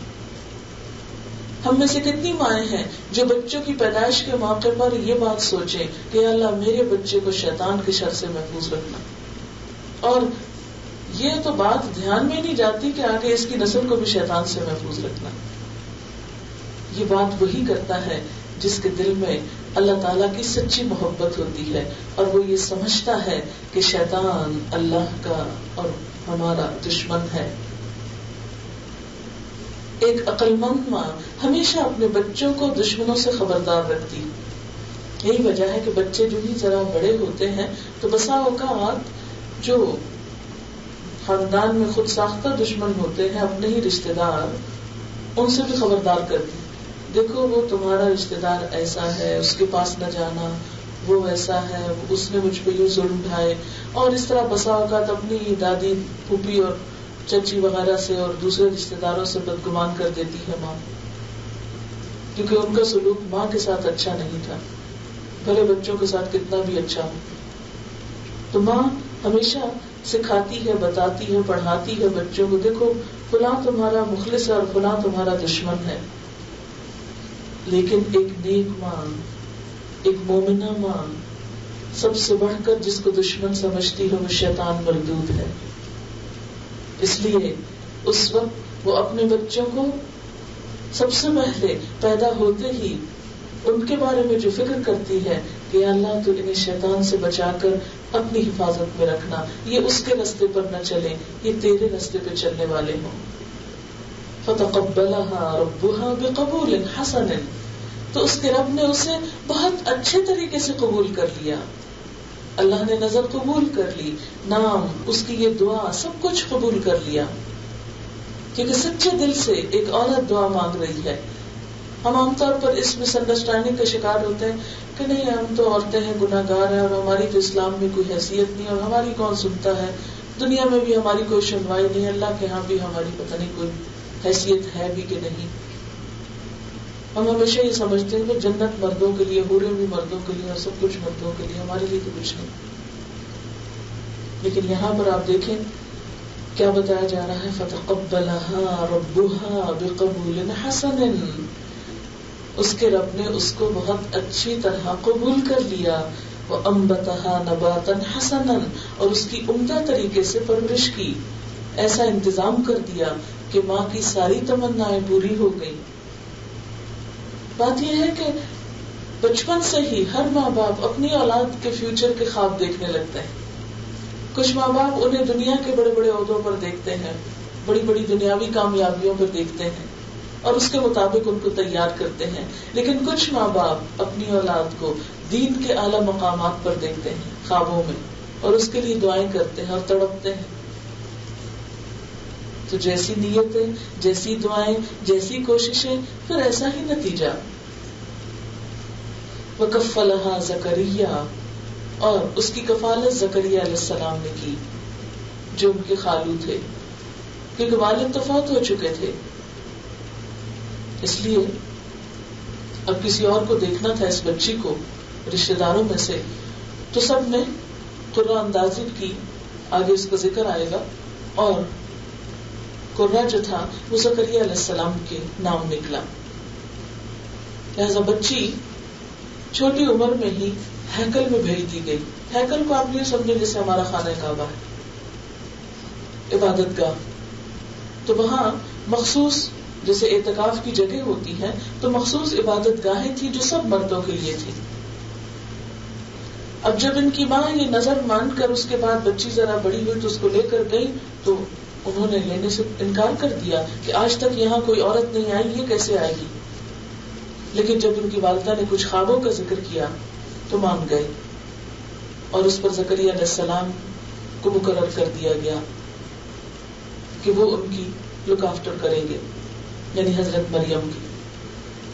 ہم میں سے کتنی مائیں ہیں جو بچوں کی پیدائش کے موقع پر یہ بات سوچیں کہ اللہ میرے بچے کو شیطان کی شر سے محفوظ رکھنا, اور یہ تو بات دھیان میں نہیں جاتی کہ آگے اس کی نسل کو بھی شیطان سے محفوظ رکھنا. یہ بات وہی کرتا ہے جس کے دل میں اللہ تعالیٰ کی سچی محبت ہوتی ہے, اور وہ یہ سمجھتا ہے کہ شیطان اللہ کا اور ہمارا دشمن ہے. ایک عقل مند ماں ہمیشہ اپنے بچوں کو دشمنوں سے خبردار رکھتی. یہی وجہ ہے کہ بچے جو ہی ذرا بڑے ہوتے ہیں تو بسا اوقات جو خاندان میں خود ساختہ دشمن ہوتے ہیں, اپنے ہی رشتے دار, ان سے بھی خبردار کرتی, دیکھو وہ تمہارا رشتے دار ایسا ہے, اس کے پاس نہ جانا, وہ ویسا ہے, اس نے مجھ پہ یوں ظلم ڈھائے. اور اس طرح بسا اوقات اپنی دادی, پھوپھی اور چچی وغیرہ سے اور دوسرے رشتے داروں سے بدگمان کر دیتی ہے ماں, کیونکہ ان کا سلوک ماں کے ساتھ اچھا نہیں تھا, بھلے بچوں کے ساتھ کتنا بھی اچھا ہو. تو ماں ہمیشہ سکھاتی ہے, بتاتی ہے, پڑھاتی ہے بچوں کو, دیکھو فلاں تمہارا مخلص ہے اور فلاں تمہارا دشمن ہے. لیکن ایک نیک ماں, ایک مومنہ ماں, سب سے بڑھ کر جس کو دشمن سمجھتی ہے وہ شیطان مردود ہے. اس لیے اس وقت وہ اپنے بچوں کو سب سے پہلے پیدا ہوتے ہی ان کے بارے میں جو فکر کرتی ہے کہ اللہ تو انہیں شیطان سے بچا کر اپنی حفاظت میں رکھنا, یہ اس کے راستے پر نہ چلے, یہ تیرے راستے پہ چلنے والے ہوں. فتقبلها ربها بقبول حسن, تو اس کے رب نے اسے بہت اچھے طریقے سے قبول کر لیا. اللہ نے نظر قبول کر لی, نام, اس کی یہ دعا, سب کچھ قبول کر لیا, کیونکہ سچے دل سے ایک عورت دعا مانگ رہی ہے. ہم عام طور پر اس مس انڈرسٹینڈنگ کا شکار ہوتے ہیں کہ نہیں ہم تو عورتیں ہیں, گناہ گار ہیں, اور ہماری تو اسلام میں کوئی حیثیت نہیں, اور ہماری کون سنتا ہے, دنیا میں بھی ہماری کوئی سنوائی نہیں, اللہ کے ہاں بھی ہماری پتہ نہیں کوئی حیثیت ہے بھی کہ نہیں. ہم ہمیشہ یہ سمجھتے ہیں کہ جنت مردوں کے لیے, حوریں بھی مردوں کے لیے, اور سب کچھ مردوں کے لیے, ہمارے لیے تو کچھ نہیں. لیکن یہاں پر آپ دیکھیں کیا بتایا جا رہا ہے, فتقبلها ربها بقبول حسن, اس کے رب نے اس کو بہت اچھی طرح قبول کر لیا. وانبتها نباتا حسنا, اور اس کی عمدہ طریقے سے پرورش کی, ایسا انتظام کر دیا کہ ماں کی ساری تمنائیں پوری ہو گئی. بات یہ ہے کہ بچپن سے ہی ہر ماں باپ اپنی اولاد کے فیوچر کے خواب دیکھنے لگتے ہیں. کچھ ماں باپ انہیں دنیا کے بڑے بڑے عہدوں پر دیکھتے ہیں, بڑی بڑی دنیاوی کامیابیوں پر دیکھتے ہیں, اور اس کے مطابق ان کو تیار کرتے ہیں. لیکن کچھ ماں باپ اپنی اولاد کو دین کے اعلیٰ مقامات پر دیکھتے ہیں خوابوں میں, اور اس کے لیے دعائیں کرتے ہیں اور تڑپتے ہیں. تو جیسی نیتیں, جیسی دعائیں, جیسی کوششیں, پھر ایسا ہی نتیجہ. وکفلھا زکریا, اور اس کی کفالت زکریا علیہ السلام نے کی جو ان کے خالو تھے, کیونکہ والد تو فوت ہو چکے تھے. اس لیے اب کسی اور کو دیکھنا تھا اس بچی کو رشتے داروں میں سے, تو سب نے قرہ اندازی کی, آگے اس کا ذکر آئے گا. اور قرہ جو تھا وہ زکریا علیہ السلام کے نام نکلا. لہذا بچی چھوٹی عمر میں ہی ہیکل میں بھیج دی گئی. ہیکل کو آپ یہ سمجھیں جیسے ہمارا خانہ کعبہ ہے, عبادت گاہ. تو وہاں مخصوص جیسے اعتکاف کی جگہ ہوتی ہے, تو مخصوص عبادت گاہیں تھی جو سب مردوں کے لیے تھی. اب جب ان کی ماں یہ نظر مان کر اس کے بعد بچی ذرا بڑی ہوئی تو اس کو لے کر گئی تو انہوں نے لینے سے انکار کر دیا کہ آج تک یہاں کوئی عورت نہیں آئی، یہ کیسے آئے گی. لیکن جب ان کی والدہ نے کچھ خوابوں کا ذکر کیا تو مان گئے، اور اس پر زکریا علیہ السلام کو مقرر کر دیا گیا کہ وہ ان کی لک آفٹر کریں گے، یعنی حضرت مریم کی.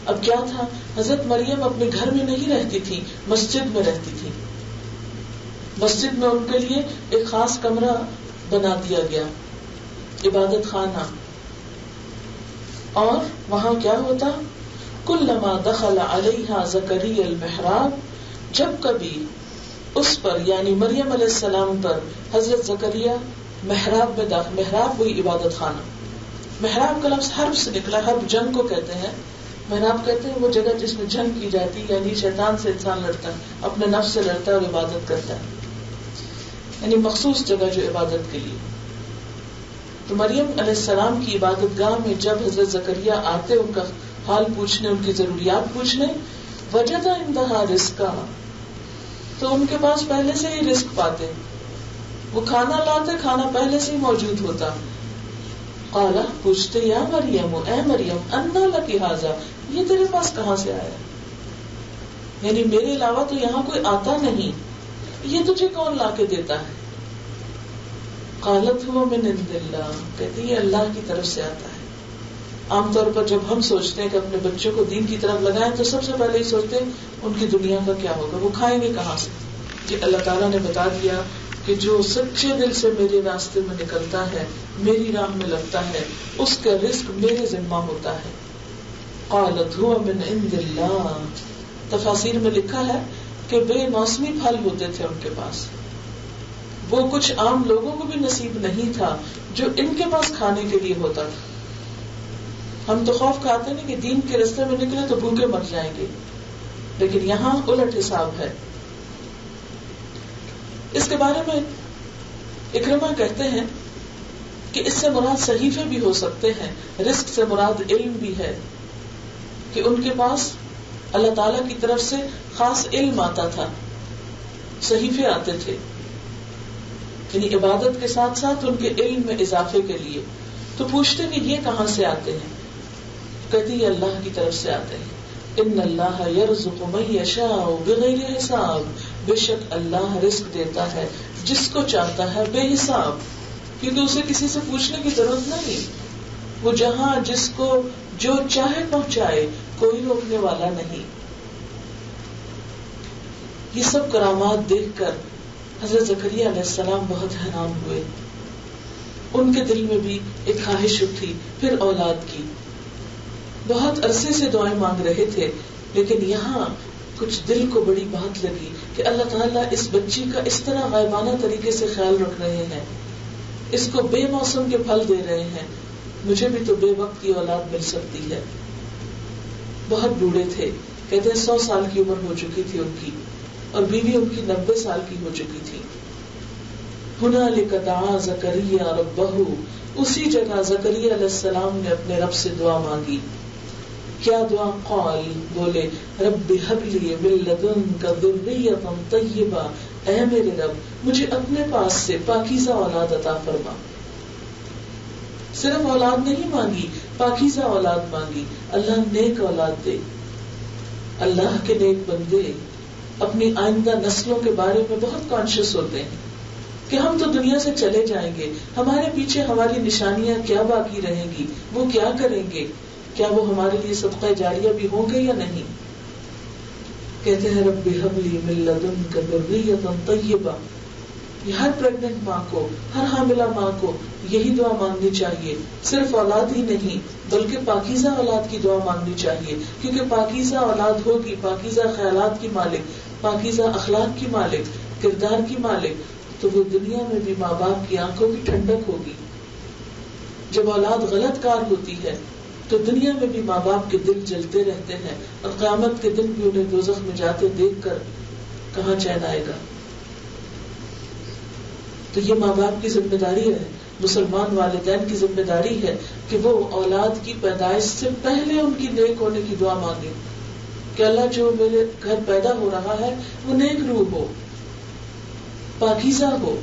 اب کیا تھا، حضرت مریم اپنے گھر میں نہیں رہتی تھی، مسجد میں رہتی تھی. مسجد میں ان کے لیے ایک خاص کمرہ بنا دیا گیا، عبادت خانہ. اور وہاں کیا ہوتا، کلما دخل علیہا زکریا المحراب، جب کبھی اس پر یعنی مریم علیہ السلام پر حضرت زکریا محراب میں داخل، محراب وہی عبادت خانہ. محراب کا لفظ حرب سے نکلا، حرب جنگ کو کہتے ہیں. محراب کہتے ہیں وہ جگہ جس میں جنگ کی جاتی ہے، یعنی شیطان سے انسان لڑتا ہے، اپنے نفس سے لڑتا ہے اور عبادت کرتا ہے، یعنی مخصوص جگہ جو عبادت کے لیے. تو مریم علیہ السلام کی عبادت گاہ میں جب حضرت زکریا آتے ان کا حال پوچھنے، ان کی ضروریات پوچھنے، وجد عندها رزقا، تو ان کے پاس پہلے سے ہی رزق پاتے، وہ کھانا لاتے، کھانا پہلے سے ہی موجود ہوتا. قالا، پوچھتے، یا مریم، اے مریم، انا لکی ھذا، یہ تیرے پاس کہاں سے آیا، یعنی میرے علاوہ تو یہاں کوئی آتا نہیں، یہ تجھے کون لا کے دیتا ہے. قالت هو من عند اللہ، کہتی یہ اللہ کی طرف سے آتا ہے. عام طور پر جب ہم سوچتے ہیں کہ اپنے بچوں کو دین کی طرف لگائیں تو سب سے پہلے ہی سوچتے ہیں ان کی دنیا کا کیا ہوگا، وہ کھائیں گے کہاں سے. یہ اللہ تعالیٰ نے بتا دیا کہ جو سچے دل سے میرے راستے میں نکلتا ہے، میری راہ میں لگتا ہے، اس کا رزق میرے ذمہ ہوتا ہے. قالت هو من عند اللہ، تفاسیر میں لکھا ہے کہ بے موسمی پھل ہوتے تھے ان کے پاس، وہ کچھ عام لوگوں کو بھی نصیب نہیں تھا جو ان کے پاس کھانے کے لیے ہوتا تھا. ہم تو خوف کھاتے ہیں کہ دین کے راستے میں نکلے تو بھوکے مر جائیں گے، لیکن یہاں الٹ حساب ہے. اس کے بارے میں اکرمہ کہتے ہیں کہ اس سے مراد صحیفے بھی ہو سکتے ہیں، رزق سے مراد علم بھی ہے کہ ان کے پاس اللہ تعالیٰ کی طرف سے خاص علم آتا تھا، صحیفے آتے تھے، یعنی عبادت کے ساتھ ساتھ ان کے علم میں اضافے کے لیے. تو پوچھتے کہ یہ کہاں سے آتے ہیں، کہتی یہ اللہ کی طرف سے آتے ہیں. ان اللہ یرزق من یشاء بغیر حساب، بے شک اللہ رزق دیتا ہے جس کو چاہتا ہے بے حساب، کیونکہ اسے کسی سے پوچھنے کی ضرورت نہیں، وہ جہاں جس کو جو چاہے پہنچائے، کوئی روکنے والا نہیں. یہ سب کرامات دیکھ کر حضرت زکریا علیہ السلام بہت حیران ہوئے. ان کے دل میں بھی ایک خواہش اٹھی پھر اولاد کی. بہت عرصے سے دعائیں مانگ رہے تھے، لیکن یہاں کچھ دل کو بڑی بات لگی کہ اللہ تعالیٰ اس بچی کا اس طرح غائبانہ طریقے سے خیال رکھ رہے ہیں، اس کو بے موسم کے پھل دے رہے ہیں، مجھے بھی تو بے وقت کی اولاد مل سکتی ہے. بہت بوڑھے تھے، کہتے ہیں 100 سال کی عمر ہو چکی تھی ان کی، اور بیوی ان کی 90 سال کی ہو چکی تھی. ہنالک دعا زکریا ربہ، اسی جگہ زکریا علیہ السلام نے اپنے رب سے دعا مانگی. کیا دعا؟ قال، بولے، رب ہب لی من لدنک ذریۃ طیبہ، اے میرے رب مجھے اپنے پاس سے پاکیزہ اولاد عطا فرما. صرف اولاد نہیں مانگی، پاکیزہ اولاد مانگی. اللہ نیک اولاد دے. اللہ کے نیک بندے اپنی آئندہ نسلوں کے بارے میں بہت کانشیس ہوتے ہیں کہ ہم تو دنیا سے چلے جائیں گے، ہمارے پیچھے ہماری نشانیاں کیا باقی رہیں گی، وہ کیا کریں گے، کیا وہ ہمارے لیے صدقہ جاریہ بھی ہوں گے یا نہیں. کہتے ہیں رب ہب لی من لدنک ذریۃ طیبہ. یہ ہر پریگننٹ ماں کو، ہر حاملہ ماں کو یہی دعا مانگنی چاہیے. صرف اولاد ہی نہیں بلکہ پاکیزہ اولاد کی دعا مانگنی چاہیے، کیونکہ پاکیزہ اولاد ہوگی، پاکیزہ خیالات کی مالک، پاکیزہ اخلاق کی مالک، کردار کی مالک، تو وہ دنیا میں بھی ماں باپ کی آنکھوں کی ٹھنڈک ہوگی. جب اولاد غلط کار ہوتی ہے تو دنیا میں بھی ماں باپ کے دل جلتے رہتے ہیں، اور قیامت کے دن بھی انہیں دوزخ میں جاتے دیکھ کر کہاں چین آئے گا. تو یہ ماں باپ کی ذمہ داری ہے، مسلمان والدین کی ذمہ داری ہے کہ وہ اولاد کی پیدائش سے پہلے ان کی نیک ہونے کی دعا مانگے کہ اللہ جو میرے گھر پیدا ہو رہا ہے وہ نیک روح ہو، پاکیزہ ہو.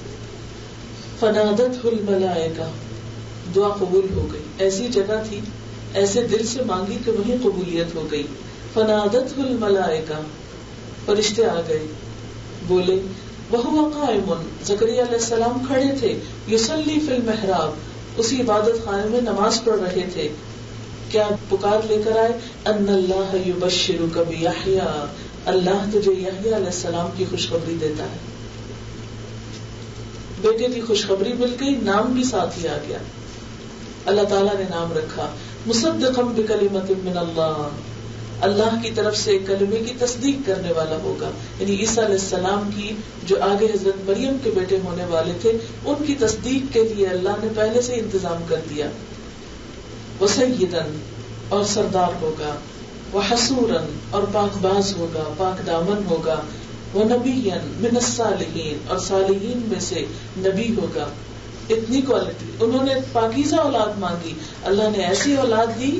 فنادتہ الملائکہ، دعا قبول ہو گئی. ایسی جگہ تھی، ایسے دل سے مانگی کہ وہیں قبولیت ہو گئی. فنادتہ الملائکہ، فرشتے آ گئے، بولے. وہو قائم، زکریا علیہ السلام کھڑے تھے. یصلی فی المحراب، اسی عبادت خانے میں نماز پڑھ رہے تھے. کیا پکار لے کر آئے؟ ان اللہ یبشرک بیحییٰ، اللہ تجھے یحییٰ علیہ السلام کی خوشخبری دیتا ہے. بیٹے کی خوشخبری مل گئی، نام بھی ساتھ ہی آ گیا. اللہ تعالیٰ نے نام رکھا مصدقا بکلمۃ من اللہ، اللہ کی طرف سے ایک کلمے کی تصدیق کرنے والا ہوگا. یعنی عیسیٰ علیہ السلام کی جو آگے حضرت مریم کے بیٹے ہونے والے تھے، ان کی تصدیق کے لیے اللہ نے پہلے سے انتظام کر دیا. وسیداً، اور سردار ہوگا. وحصوراً، اور پاک باز ہوگا، پاک دامن ہوگا. ونبیاً من الصالحین، اور صالحین میں سے نبی ہوگا. اتنی کوالٹی. انہوں نے پاکیزہ اولاد مانگی، اللہ نے ایسی اولاد دی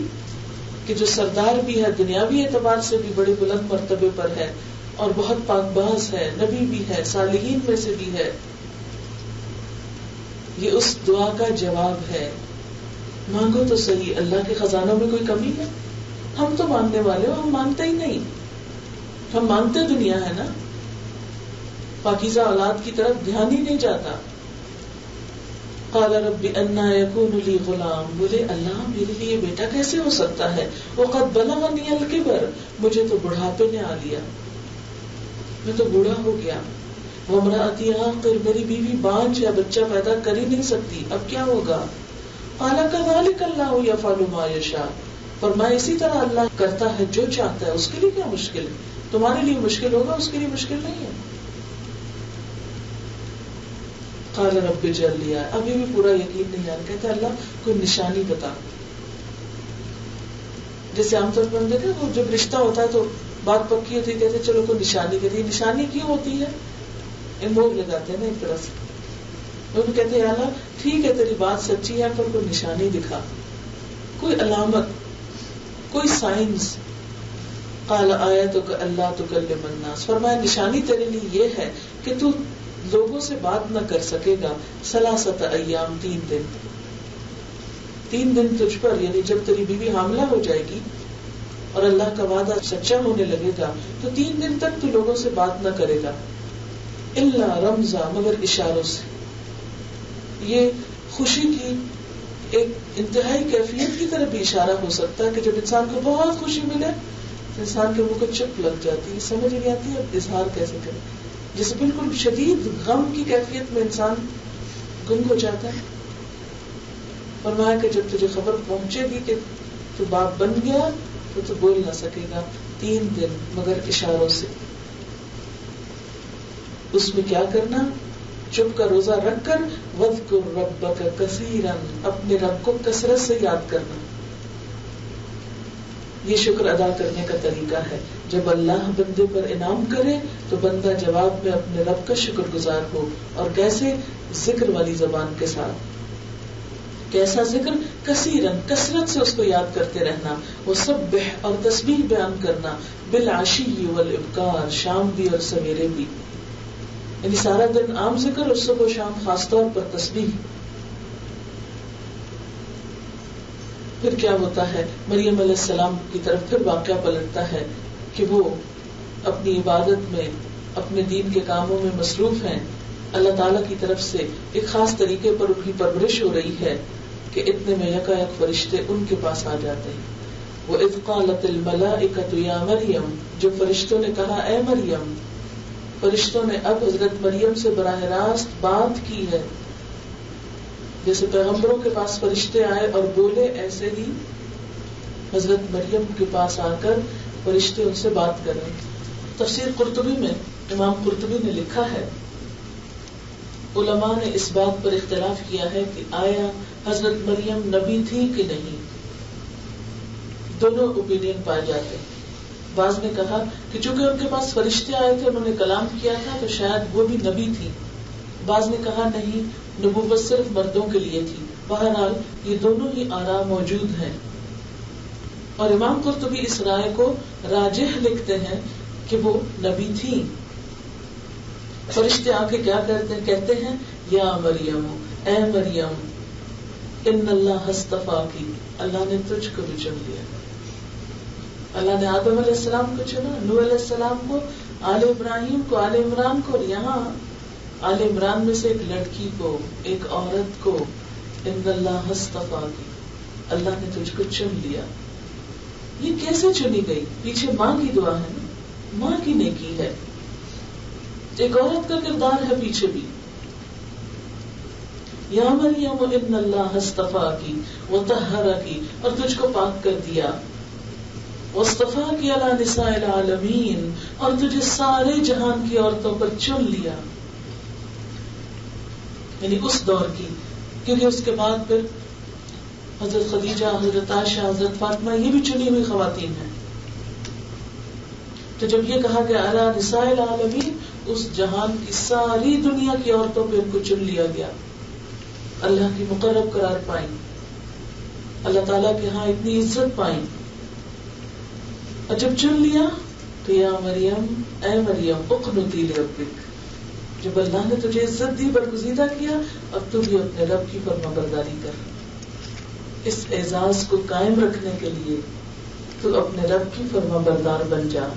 کہ جو سردار بھی ہے، دنیاوی اعتبار سے بھی بڑے بلند مرتبے پر ہے، اور بہت پاک باز ہے، نبی بھی ہے، صالحین میں سے بھی ہے. یہ اس دعا کا جواب ہے. مانگو تو صحیح، اللہ کے خزانوں میں کوئی کمی ہے؟ ہم تو مانگنے والے ہو، ہم مانگتے ہی نہیں. ہم مانگتے دنیا ہے نا، پاکیزہ اولاد کی طرف دھیان ہی نہیں جاتا. قال رب انا یکون لی غلام، بولے اللہ میرے لیے بیٹا کیسے ہو سکتا ہے؟ وقد بلغنی الکبر، مجھے تو بڑھاپے نے آ لیا، میں تو بوڑھا ہو گیا. وامرأتی عاقر، میری بیوی بانجھ ہے، بچہ پیدا کر ہی نہیں سکتی، اب کیا ہوگا؟ قال کذلک اللہ یفعل ما یشاء، فرمایا اسی طرح اللہ کرتا ہے جو چاہتا ہے، اس کے لیے کیا مشکل ہے؟ تمہارے لیے مشکل ہوگا، اس کے لیے مشکل نہیں ہے. قال رب اجعل لی، ابھی بھی پورا یقین نہیں آ رہا. کہتا اللہ کوئی نشانی بتا. جیسے عام طور پر ہم دیکھیں وہ جب رشتہ ہوتا ہے تو بات پکی ہوتی ہے، کہتے چلو کوئی نشانی کہتی ہے. نشانی کیوں ہوتی ہے؟ امور لگاتے ہیں نا ایک طرح سے. وہ کہتے ہیں اللہ ٹھیک ہے تیری بات سچی ہے، پر کوئی نشانی دکھا، کوئی علامت، کوئی سائنس. قال آیتک اللہ تکلم الناس، فرمایا نشانی تیرے لیے یہ ہے کہ تو لوگوں سے بات نہ کر سکے گا. ثلاثۃ ایام، 3 دن. 3 دن تجھ پر، یعنی جب تیری بیوی حاملہ ہو جائے گی اور اللہ کا وعدہ سچا ہونے لگے گا تو 3 دن تک تو لوگوں سے بات نہ کرے گا. الا رمزا، مگر اشاروں سے. یہ خوشی کی ایک انتہائی کیفیت کی طرف بھی اشارہ ہو سکتا ہے کہ جب انسان کو بہت خوشی ملے تو انسان کے منہ کو چپ لگ جاتی ہے، سمجھ نہیں آتی اب اظہار کیسے کرے. جیسے بالکل شدید غم کی کیفیت میں انسان گم ہو جاتا ہے. فرمایا کہ جب تجھے خبر پہنچے گی کہ تو باپ بن گیا تو تو بول نہ سکے گا 3 دن مگر اشاروں سے. اس میں کیا کرنا؟ چپ کا روزہ رکھ کر وَاذْكُرْ رَبَّكَ كَثِيرًا، اپنے رب کو کثرت سے یاد کرنا. یہ شکر ادا کرنے کا طریقہ ہے. جب اللہ بندے پر انعام کرے تو بندہ جواب میں اپنے رب کا شکر گزار ہو. اور کیسے؟ ذکر والی زبان کے ساتھ. کیسا ذکر؟ کثیرن، کثرت سے اس کو یاد کرتے رہنا. وسبح، اور تسبیح بیان کرنا. بالعشی والابکار، شام بھی اور سویرے بھی. یعنی سارا دن عام ذکر اور صبح و شام خاص طور پر تسبیح. پھر کیا ہوتا ہے؟ مریم علیہ السلام کی طرف پھر واقعہ پلٹتا ہے کہ وہ اپنی عبادت میں، اپنے دین کے کاموں میں مصروف ہیں. اللہ تعالیٰ کی طرف سے ایک خاص طریقے پر ان کی پرورش ہو رہی ہے کہ اتنے میں یکایک فرشتے ان کے پاس آ جاتے ہیں. وَإِذْ قَالَتِ الْمَلَائِكَةُ يَا مَرْيَمُ، جب فرشتوں نے کہا اے مریم. فرشتوں نے اب حضرت مریم سے براہ راست بات کی ہے. جیسے پیغمبروں کے پاس فرشتے آئے اور بولے، ایسے ہی حضرت مریم کے پاس آ کر فرشتے ان سے بات کریں. تفسیر قرطبی میں امام قرطبی نے لکھا ہے، علماء نے اس بات پر اختلاف کیا ہے کہ آیا حضرت مریم نبی تھی کہ نہیں. دونوں اوپینین پائے جاتے ہیں. بعض نے کہا کہ چونکہ ان کے پاس فرشتے آئے تھے، انہوں نے کلام کیا تھا، تو شاید وہ بھی نبی تھی. بعض نے کہا نہیں، نبوت صرف مردوں کے لیے تھی. بہرحال یہ دونوں ہی آراء موجود ہیں. اور امام قرطبی اس رائے کو راجح لکھتے ہیں کہ وہ نبی تھی. فرشتے آ کے کیا کرتے ہیں؟ کہتے ہیں یا مریم، اے مریم، ان اللہ اصطفاکی، اللہ نے تجھ کو بھی چن لیا. اللہ نے آدم علیہ السلام کو چنا، نوح علیہ السلام کو، آل ابراہیم کو، آل عمران کو، اور یہاں آل عمران میں سے ایک لڑکی کو، ایک عورت کو، ان اللہ اصطفاکی، اللہ نے تجھ کو چن لیا. یہ کیسے چنی گئی؟ پیچھے ماں کی دعا ہے نا، ماں کی نیکی ہے، ایک عورت کا کردار ہے پیچھے بھی. یا مریم ان اللہ اصطفاکی وطہرکی، اور تجھ کو پاک کر دیا، واصطفاکی علی نساء العالمین، اور تجھے سارے جہان کی عورتوں پر چن لیا. یعنی اس دور کی، کیونکہ اس کے بعد پھر حضرت خدیجہ، حضرت عائشہ، حضرت فاطمہ، یہ بھی چنی ہوئی خواتین ہیں. تو جب یہ کہا گیا علی نساء العالمین، اس جہان کی ساری دنیا کی عورتوں پہ ان کو چن لیا گیا، اللہ کی مقرب قرار پائیں، اللہ تعالیٰ کے ہاں اتنی عزت پائیں. اور جب چن لیا تو یا مریم، اے مریم، اقنتی لربک، جب اللہ نے تجھے عزت دی، برگزیدہ کیا، اب تو بھی اپنے رب کی فرما برداری کر. اس اعزاز کو قائم رکھنے کے لیے تو اپنے رب کی فرما بردار بن جا.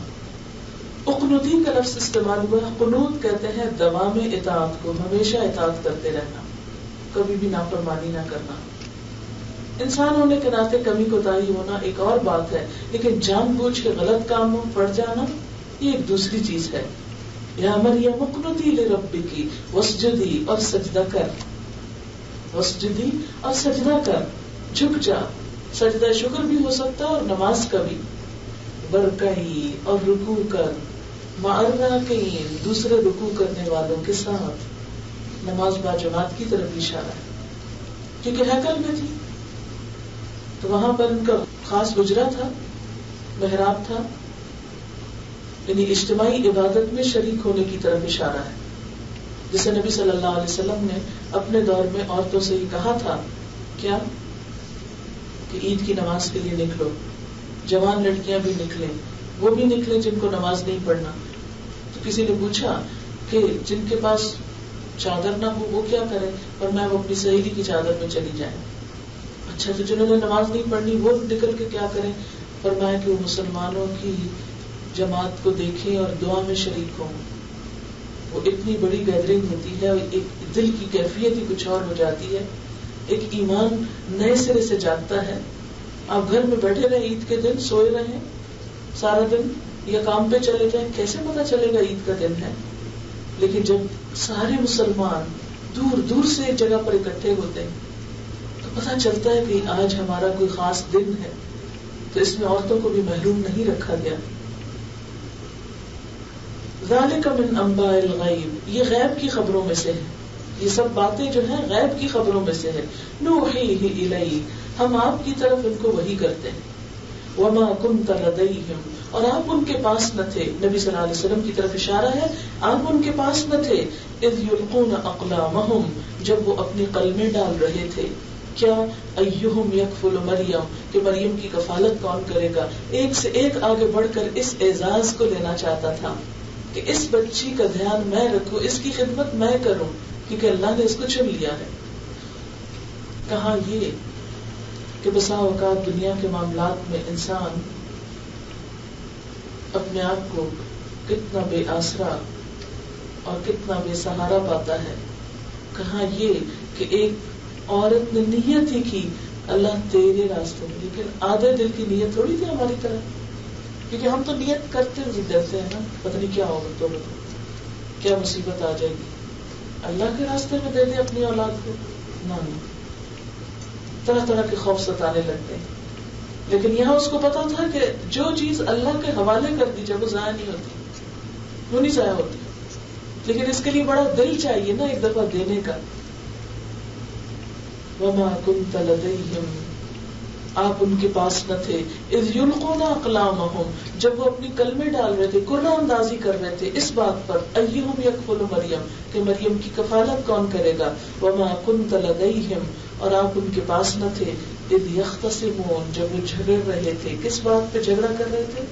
اقنتی کا لفظ استعمال ہوا. قنوت کہتے ہیں دوام اطاعت کو، ہمیشہ اطاعت کرتے رہنا، کبھی بھی نافرمانی نہ کرنا. انسان ہونے کے ناطے کمی کوتاہی ہونا ایک اور بات ہے، لیکن جان بوجھ کے غلط کاموں پڑ جانا یہ ایک دوسری چیز ہے. یا مریم اقنتی لربکی واسجدی، اور سجدہ کر، واسجدی، اور سجدہ کر، جھک جا. سجدہ شکر بھی ہو سکتا ہے اور نماز کا بھی. برکعی، اور رکوع کر، مع الراکعین، دوسرے رکوع کرنے والوں کے ساتھ. نماز با جماعت کی طرف اشارہ ہے، کیونکہ ہیکل میں تھی تو وہاں پر ان کا خاص حجرہ تھا، محراب تھا، یعنی اجتماعی عبادت میں شریک ہونے کی طرف اشارہ ہے. جسے نبی صلی اللہ علیہ وسلم نے اپنے دور میں عورتوں سے یہ کہا تھا کیا کہ عید کی نماز کے لیے نکلو. جوان لڑکیاں بھی نکلیں، وہ بھی نکلیں جن کو نماز نہیں پڑھنا. تو کسی نے پوچھا کہ جن کے پاس چادر نہ ہو وہ کیا کریں، اور میں وہ اپنی سہیلی کی چادر میں چلی جائیں. اچھا، تو جنہوں نے نماز نہیں پڑھنی وہ نکل کے کیا کریں؟ فرمایا کہ وہ مسلمانوں کی جماعت کو دیکھیں اور دعا میں شریک ہوں. وہ اتنی بڑی گیدرنگ ہوتی ہے، ایک دل کی کیفیت ہی کچھ اور ہو جاتی ہے، ایک ایمان نئے سرے سے جاگتا ہے. آپ گھر میں بیٹھے رہیں عید کے دن، سوئے رہیں سارا دن یا کام پہ چلے جائیں، کیسے پتا چلے گا عید کا دن ہے؟ لیکن جب سارے مسلمان دور دور سے ایک جگہ پر اکٹھے ہوتے ہیں تو پتا چلتا ہے کہ آج ہمارا کوئی خاص دن ہے. تو اس میں عورتوں کو بھی محروم نہیں رکھا گیا. ذالک من انباء الغیب، یہ غیب کی خبروں میں سے ہے، یہ سب باتیں جو ہیں غیب کی خبروں میں سے ہے. نوحیہ الیک، ہم آپ کی طرف ان کو وحی کرتے ہیں. وما کنت لدیہم، اور آپ ان کے پاس نہ تھے. نبی صلی اللہ علیہ وسلم کی طرف اشارہ ہے، آپ ان کے پاس نہ تھے. اذ یلقون اقلامہم، جب وہ اپنی قلمیں ڈال رہے تھے. کیا؟ ایہم یکفل مریم، کہ مریم کی کفالت کون کرے گا. ایک سے ایک آگے بڑھ کر اس اعزاز کو لینا چاہتا تھا کہ اس بچی کا دھیان میں رکھوں، اس کی خدمت میں کروں، کیونکہ اللہ نے اس کو چن لیا ہے. کہاں یہ کہ بسا اوقات دنیا کے معاملات میں انسان اپنے آپ کو کتنا بے آسرا اور کتنا بے سہارا پاتا ہے. کہاں یہ کہ ایک عورت نے نیت ہی کی اللہ تیرے راستے میں، لیکن آدھے دل کی نیت تھوڑی تھی ہماری طرح، کیونکہ ہم تو نیت کرتے ہوئے ڈرتے ہیں نا، پتہ نہیں کیا ہوگا، تو کیا مصیبت آ جائے گی. اللہ کے راستے میں دے دے اپنی اولاد کو، نہ طرح طرح کے خوف ستانے لگتے ہیں. لیکن یہاں اس کو پتا تھا کہ جو چیز اللہ کے حوالے کر دی جب وہ ضائع نہیں ہوتی، وہ نہیں ضائع ہوتی، لیکن اس کے لیے بڑا دل چاہیے نا ایک دفعہ دینے کا. وما كنت لديهم، آپ ان کے پاس نہ تھے. اذ یلقون اقلامہم، جب وہ اپنی کلمیں ڈال رہے تھے، قرآن اندازی کر رہے تھے اس بات پر ایہم یکفل مریم، کہ مریم کی کفالت کون کرے گا. وما كنت لديهم، اور آپ ان کے پاس نہ تھے. اذ یختصمون، جب وہ جھگڑ رہے تھے. کس بات پہ جھگڑا کر رہے تھے؟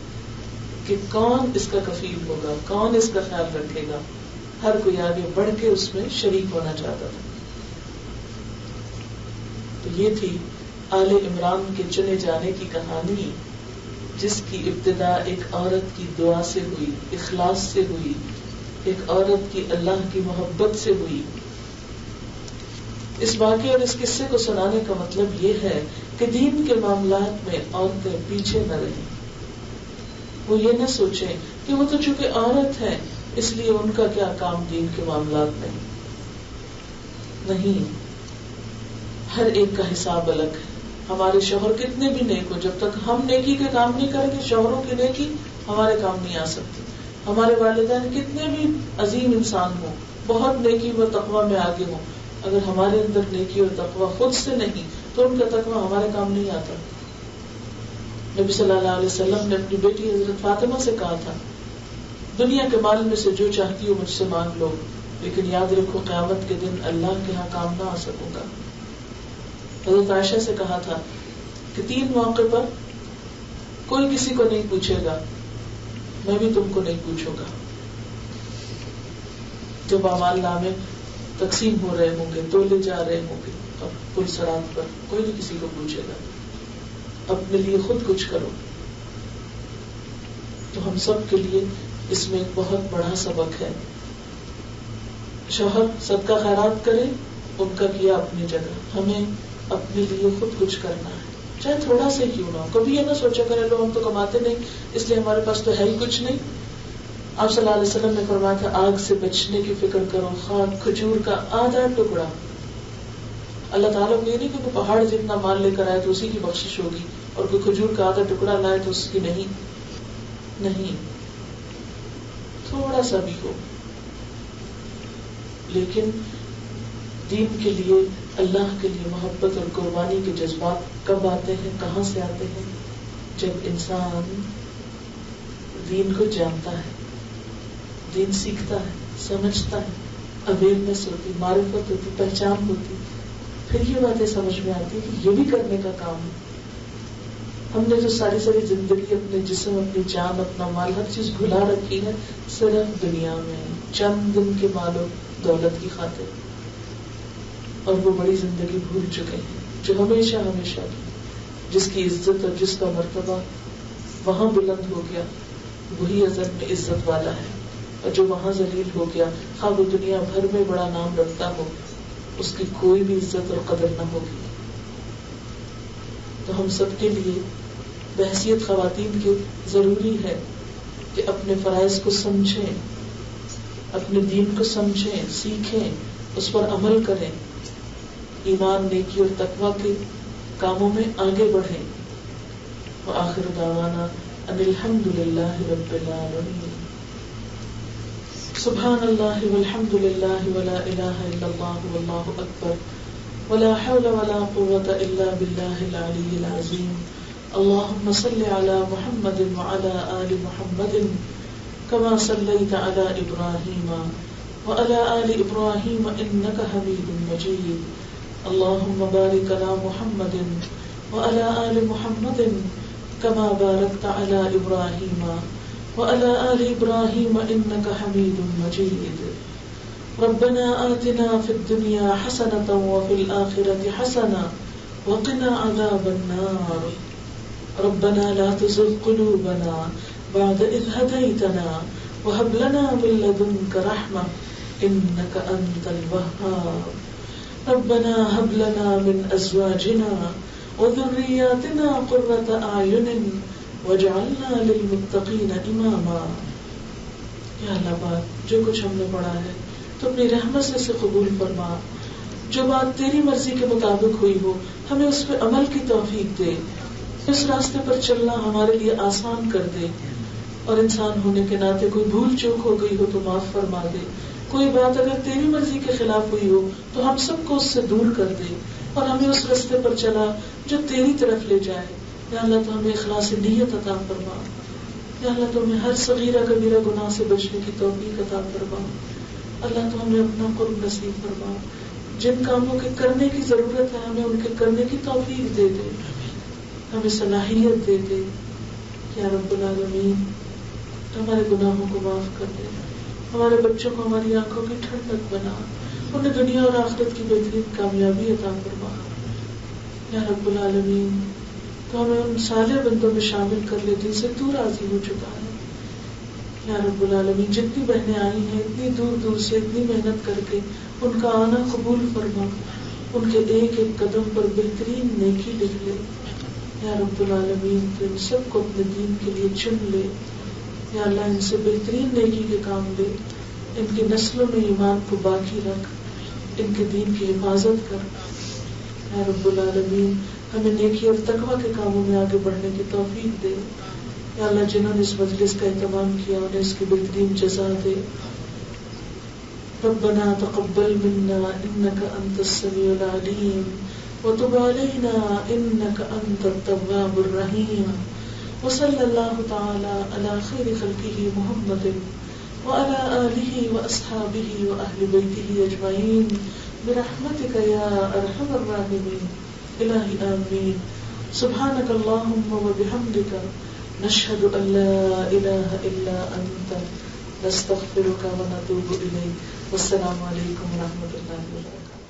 کہ کون اس کا کفیل ہوگا، کون اس کا خیال رکھے گا. ہر کوئی آگے بڑھ کے اس میں شریک ہونا چاہتا تھا. تو یہ تھی آل عمران کے چنے جانے کی کہانی، جس کی ابتدا ایک عورت کی دعا سے ہوئی، اخلاص سے ہوئی، ایک عورت کی اللہ کی محبت سے ہوئی. اس واقعے اور اس قصے کو سنانے کا مطلب یہ ہے کہ دین کے معاملات میں عورتیں پیچھے نہ رہیں. وہ یہ نہ سوچیں کہ وہ تو چونکہ عورت ہے اس لیے ان کا کیا کام دین کے معاملات میں. نہیں، ہر ایک کا حساب الگ ہے. ہمارے شوہر کتنے بھی نیک ہو، جب تک ہم نیکی کے کام نہیں کریں گے شوہروں کی نیکی ہمارے کام نہیں آ سکتی. ہمارے والدین کتنے بھی عظیم انسان ہوں، بہت نیکی و تقوی میں آگے ہوں، اگر ہمارے اندر نیکی اور تقوی خود سے نہیں تو ان کا تقوی ہمارے کام نہیں آتا. نبی صلی اللہ علیہ وسلم نے اپنی بیٹی حضرت فاطمہ سے کہا تھا، دنیا کے مال میں سے جو چاہتی ہو مجھ سے مانگ لو، لیکن یاد رکھو قیامت کے دن اللہ کے ہاں کام نہ آ سکوں گا. حضرت عائشہ سے کہا تھا کہ 3 موقع پر کوئی کسی کو نہیں پوچھے گا، میں بھی تم کو نہیں پوچھوں گا. جب اعمال نامے تقسیم ہو رہے ہوں گے، تولے جا رہے ہوں گے، اور پل صراط پر کوئی نہیں کسی کو پوچھے گا، اپنے لیے خود کچھ کرو. تو ہم سب کے لیے اس میں ایک بہت بڑا سبق ہے. شوہر صدقہ خیرات کرے، ان کا کیا اپنی جگہ، ہمیں اپنے لیے خود کچھ کرنا ہے، چاہے تھوڑا سا کیوں نہ ہو. کبھی یہ نہ سوچا کرے لو ہم تو کماتے نہیں اس لیے ہمارے پاس تو ہے ہی کچھ نہیں. آپ صلی اللہ علیہ وسلم نے فرمایا تھا آگ سے بچنے کی فکر کرو، خاک کھجور کا آدھا ٹکڑا. اللہ تعالیٰ کو یہ نہیں کہ کوئی پہاڑ جتنا مال لے کر آئے تو اسی کی بخشش ہوگی، اور کوئی کھجور کا آدھا ٹکڑا لائے تو اس کی نہیں، تھوڑا سا بھی ہو. لیکن دین کے لیے، اللہ کے لیے محبت اور قربانی کے جذبات کب آتے ہیں، کہاں سے آتے ہیں؟ جب انسان دین کو جانتا ہے، دین سیکھتا ہے، سمجھتا ہے، اویئرنیس ہوتی، معرفت ہوتی، پہچان ہوتی، پھر یہ باتیں سمجھ میں آتی کہ یہ بھی کرنے کا کام ہے. ہم نے جو ساری زندگی اپنے جسم، اپنی جان، اپنا مال، ہر چیز بھلا رکھی ہے صرف دنیا میں چند دن کے مال و دولت کی خاطر، اور وہ بڑی زندگی بھول چکے ہیں جو ہمیشہ کی، جس کی عزت اور جس کا مرتبہ وہاں بلند ہو گیا وہی ازل میں عزت والا ہے، اور جو وہاں ذلیل ہو گیا خواہ وہ دنیا بھر میں بڑا نام رکھتا ہو اس کی کوئی بھی عزت اور قدر نہ ہوگی. تو ہم سب کے لیے بحیثیت خواتین کے ضروری ہے کہ اپنے فرائض کو سمجھیں، اپنے دین کو سمجھیں، سیکھیں، اس پر عمل کریں، ایمان، نیکی اور تقوی کے کاموں میں آگے بڑھیں. وآخر دعوانا ان الحمد للہ رب العالمین. سبحان اللہ والحمد للہ ولا الہ الا اللہ واللہ اکبر ولا حول ولا قوة الا باللہ العلی العظیم. اللهم صل على محمد وعلى آل محمد كما صليت على إبراهيم وعلى آل إبراهيم إنك حميد مجيد. اللهم بارك على محمد وعلى آل محمد كما باركت على إبراهيم وعلى آل إبراهيم إنك حميد مجيد. ربنا آتنا في الدنيا حسنة وفي الآخرة حسنة وقنا عذاب النار. ربنا لا تزغ قلوبنا بعد إذ هديتنا وهب لنا من لدنك رحمة إنك أنت الوهاب. ربنا هب لنا من أزواجنا وذرياتنا قرة أعين واجعلنا للمتقين إماما. یا اللہ بات جو کچھ ہم نے پڑھا ہے تو اپنی رحمت سے اسے قبول فرما. جو بات تیری مرضی کے مطابق ہوئی ہو ہمیں اس پہ عمل کی توفیق دے. اس راستے پر چلنا ہمارے لیے آسان کر دے، اور انسان ہونے کے ناطے کوئی بھول چوک ہو گئی ہو تو معاف فرما دے. کوئی بات اگر تیری مرضی کے خلاف ہوئی ہو تو ہم سب کو اس سے دور کر دے، اور ہمیں اس راستے پر چلا جو تیری طرف لے جائے. یا اللہ تو ہمیں اخلاص نیت عطا فرما. یا اللہ تو ہمیں ہر صغیرہ کبیرہ گناہ سے بچنے کی توفیق عطا فرما. اللہ تو ہمیں اپنا قرب نصیب فرما. جن کاموں کے کرنے کی ضرورت ہے ہمیں ان کے کرنے کی توفیق دے دے، ہمیں صلاحیت دے دے. یا رب العالمین ہمارے گناہوں کو معاف کر دے، ہمارے بچوں کو ہماری آنکھوں کی ٹھنڈک بنا، انہیں دنیا اور آخرت کی بہترین کامیابی عطا فرما یا رب العالمین۔ تو ہمیں ان صالح بندوں میں شامل کر لے جن سے تو راضی ہو چکا ہے یا رب العالمین۔ جتنی بہنیں آئی ہیں اتنی دور دور سے اتنی محنت کر کے، ان کا آنا قبول فرما، ان کے ایک ایک قدم پر بہترین نیکی لکھ لے یا رب العالمین۔ تو ان سب کو اپنے دین کے لیے چن لے یا اللہ، ان سے بہترین نیکی کے کام لے، ان کی نسلوں میں ایمان کو باقی رکھ، ان کے دین کی حفاظت کر یا رب العالمین۔ ہمیں نیکی اور تقوی کے کاموں میں آگے بڑھنے کی توفیق دے یا اللہ۔ جنہوں نے اس مجلس کا اہتمام کیا انہیں اس کی بہترین جزا دے۔ ربنا تقبل منا انك انت السميع العليم وتب علينا انك انت التواب الرحيم وصلى الله تعالى على خير خلقه محمد وعلى آله واصحابه واهل بيته اجمعين برحمتك يا ارحم الراحمين الہی آمین۔ سبحانك اللهم وبحمدك نشهد ان لا اله الا انت نستغفرك ونتوب الیک۔ والسلام علیکم ورحمۃ اللہ وبرکاتہ۔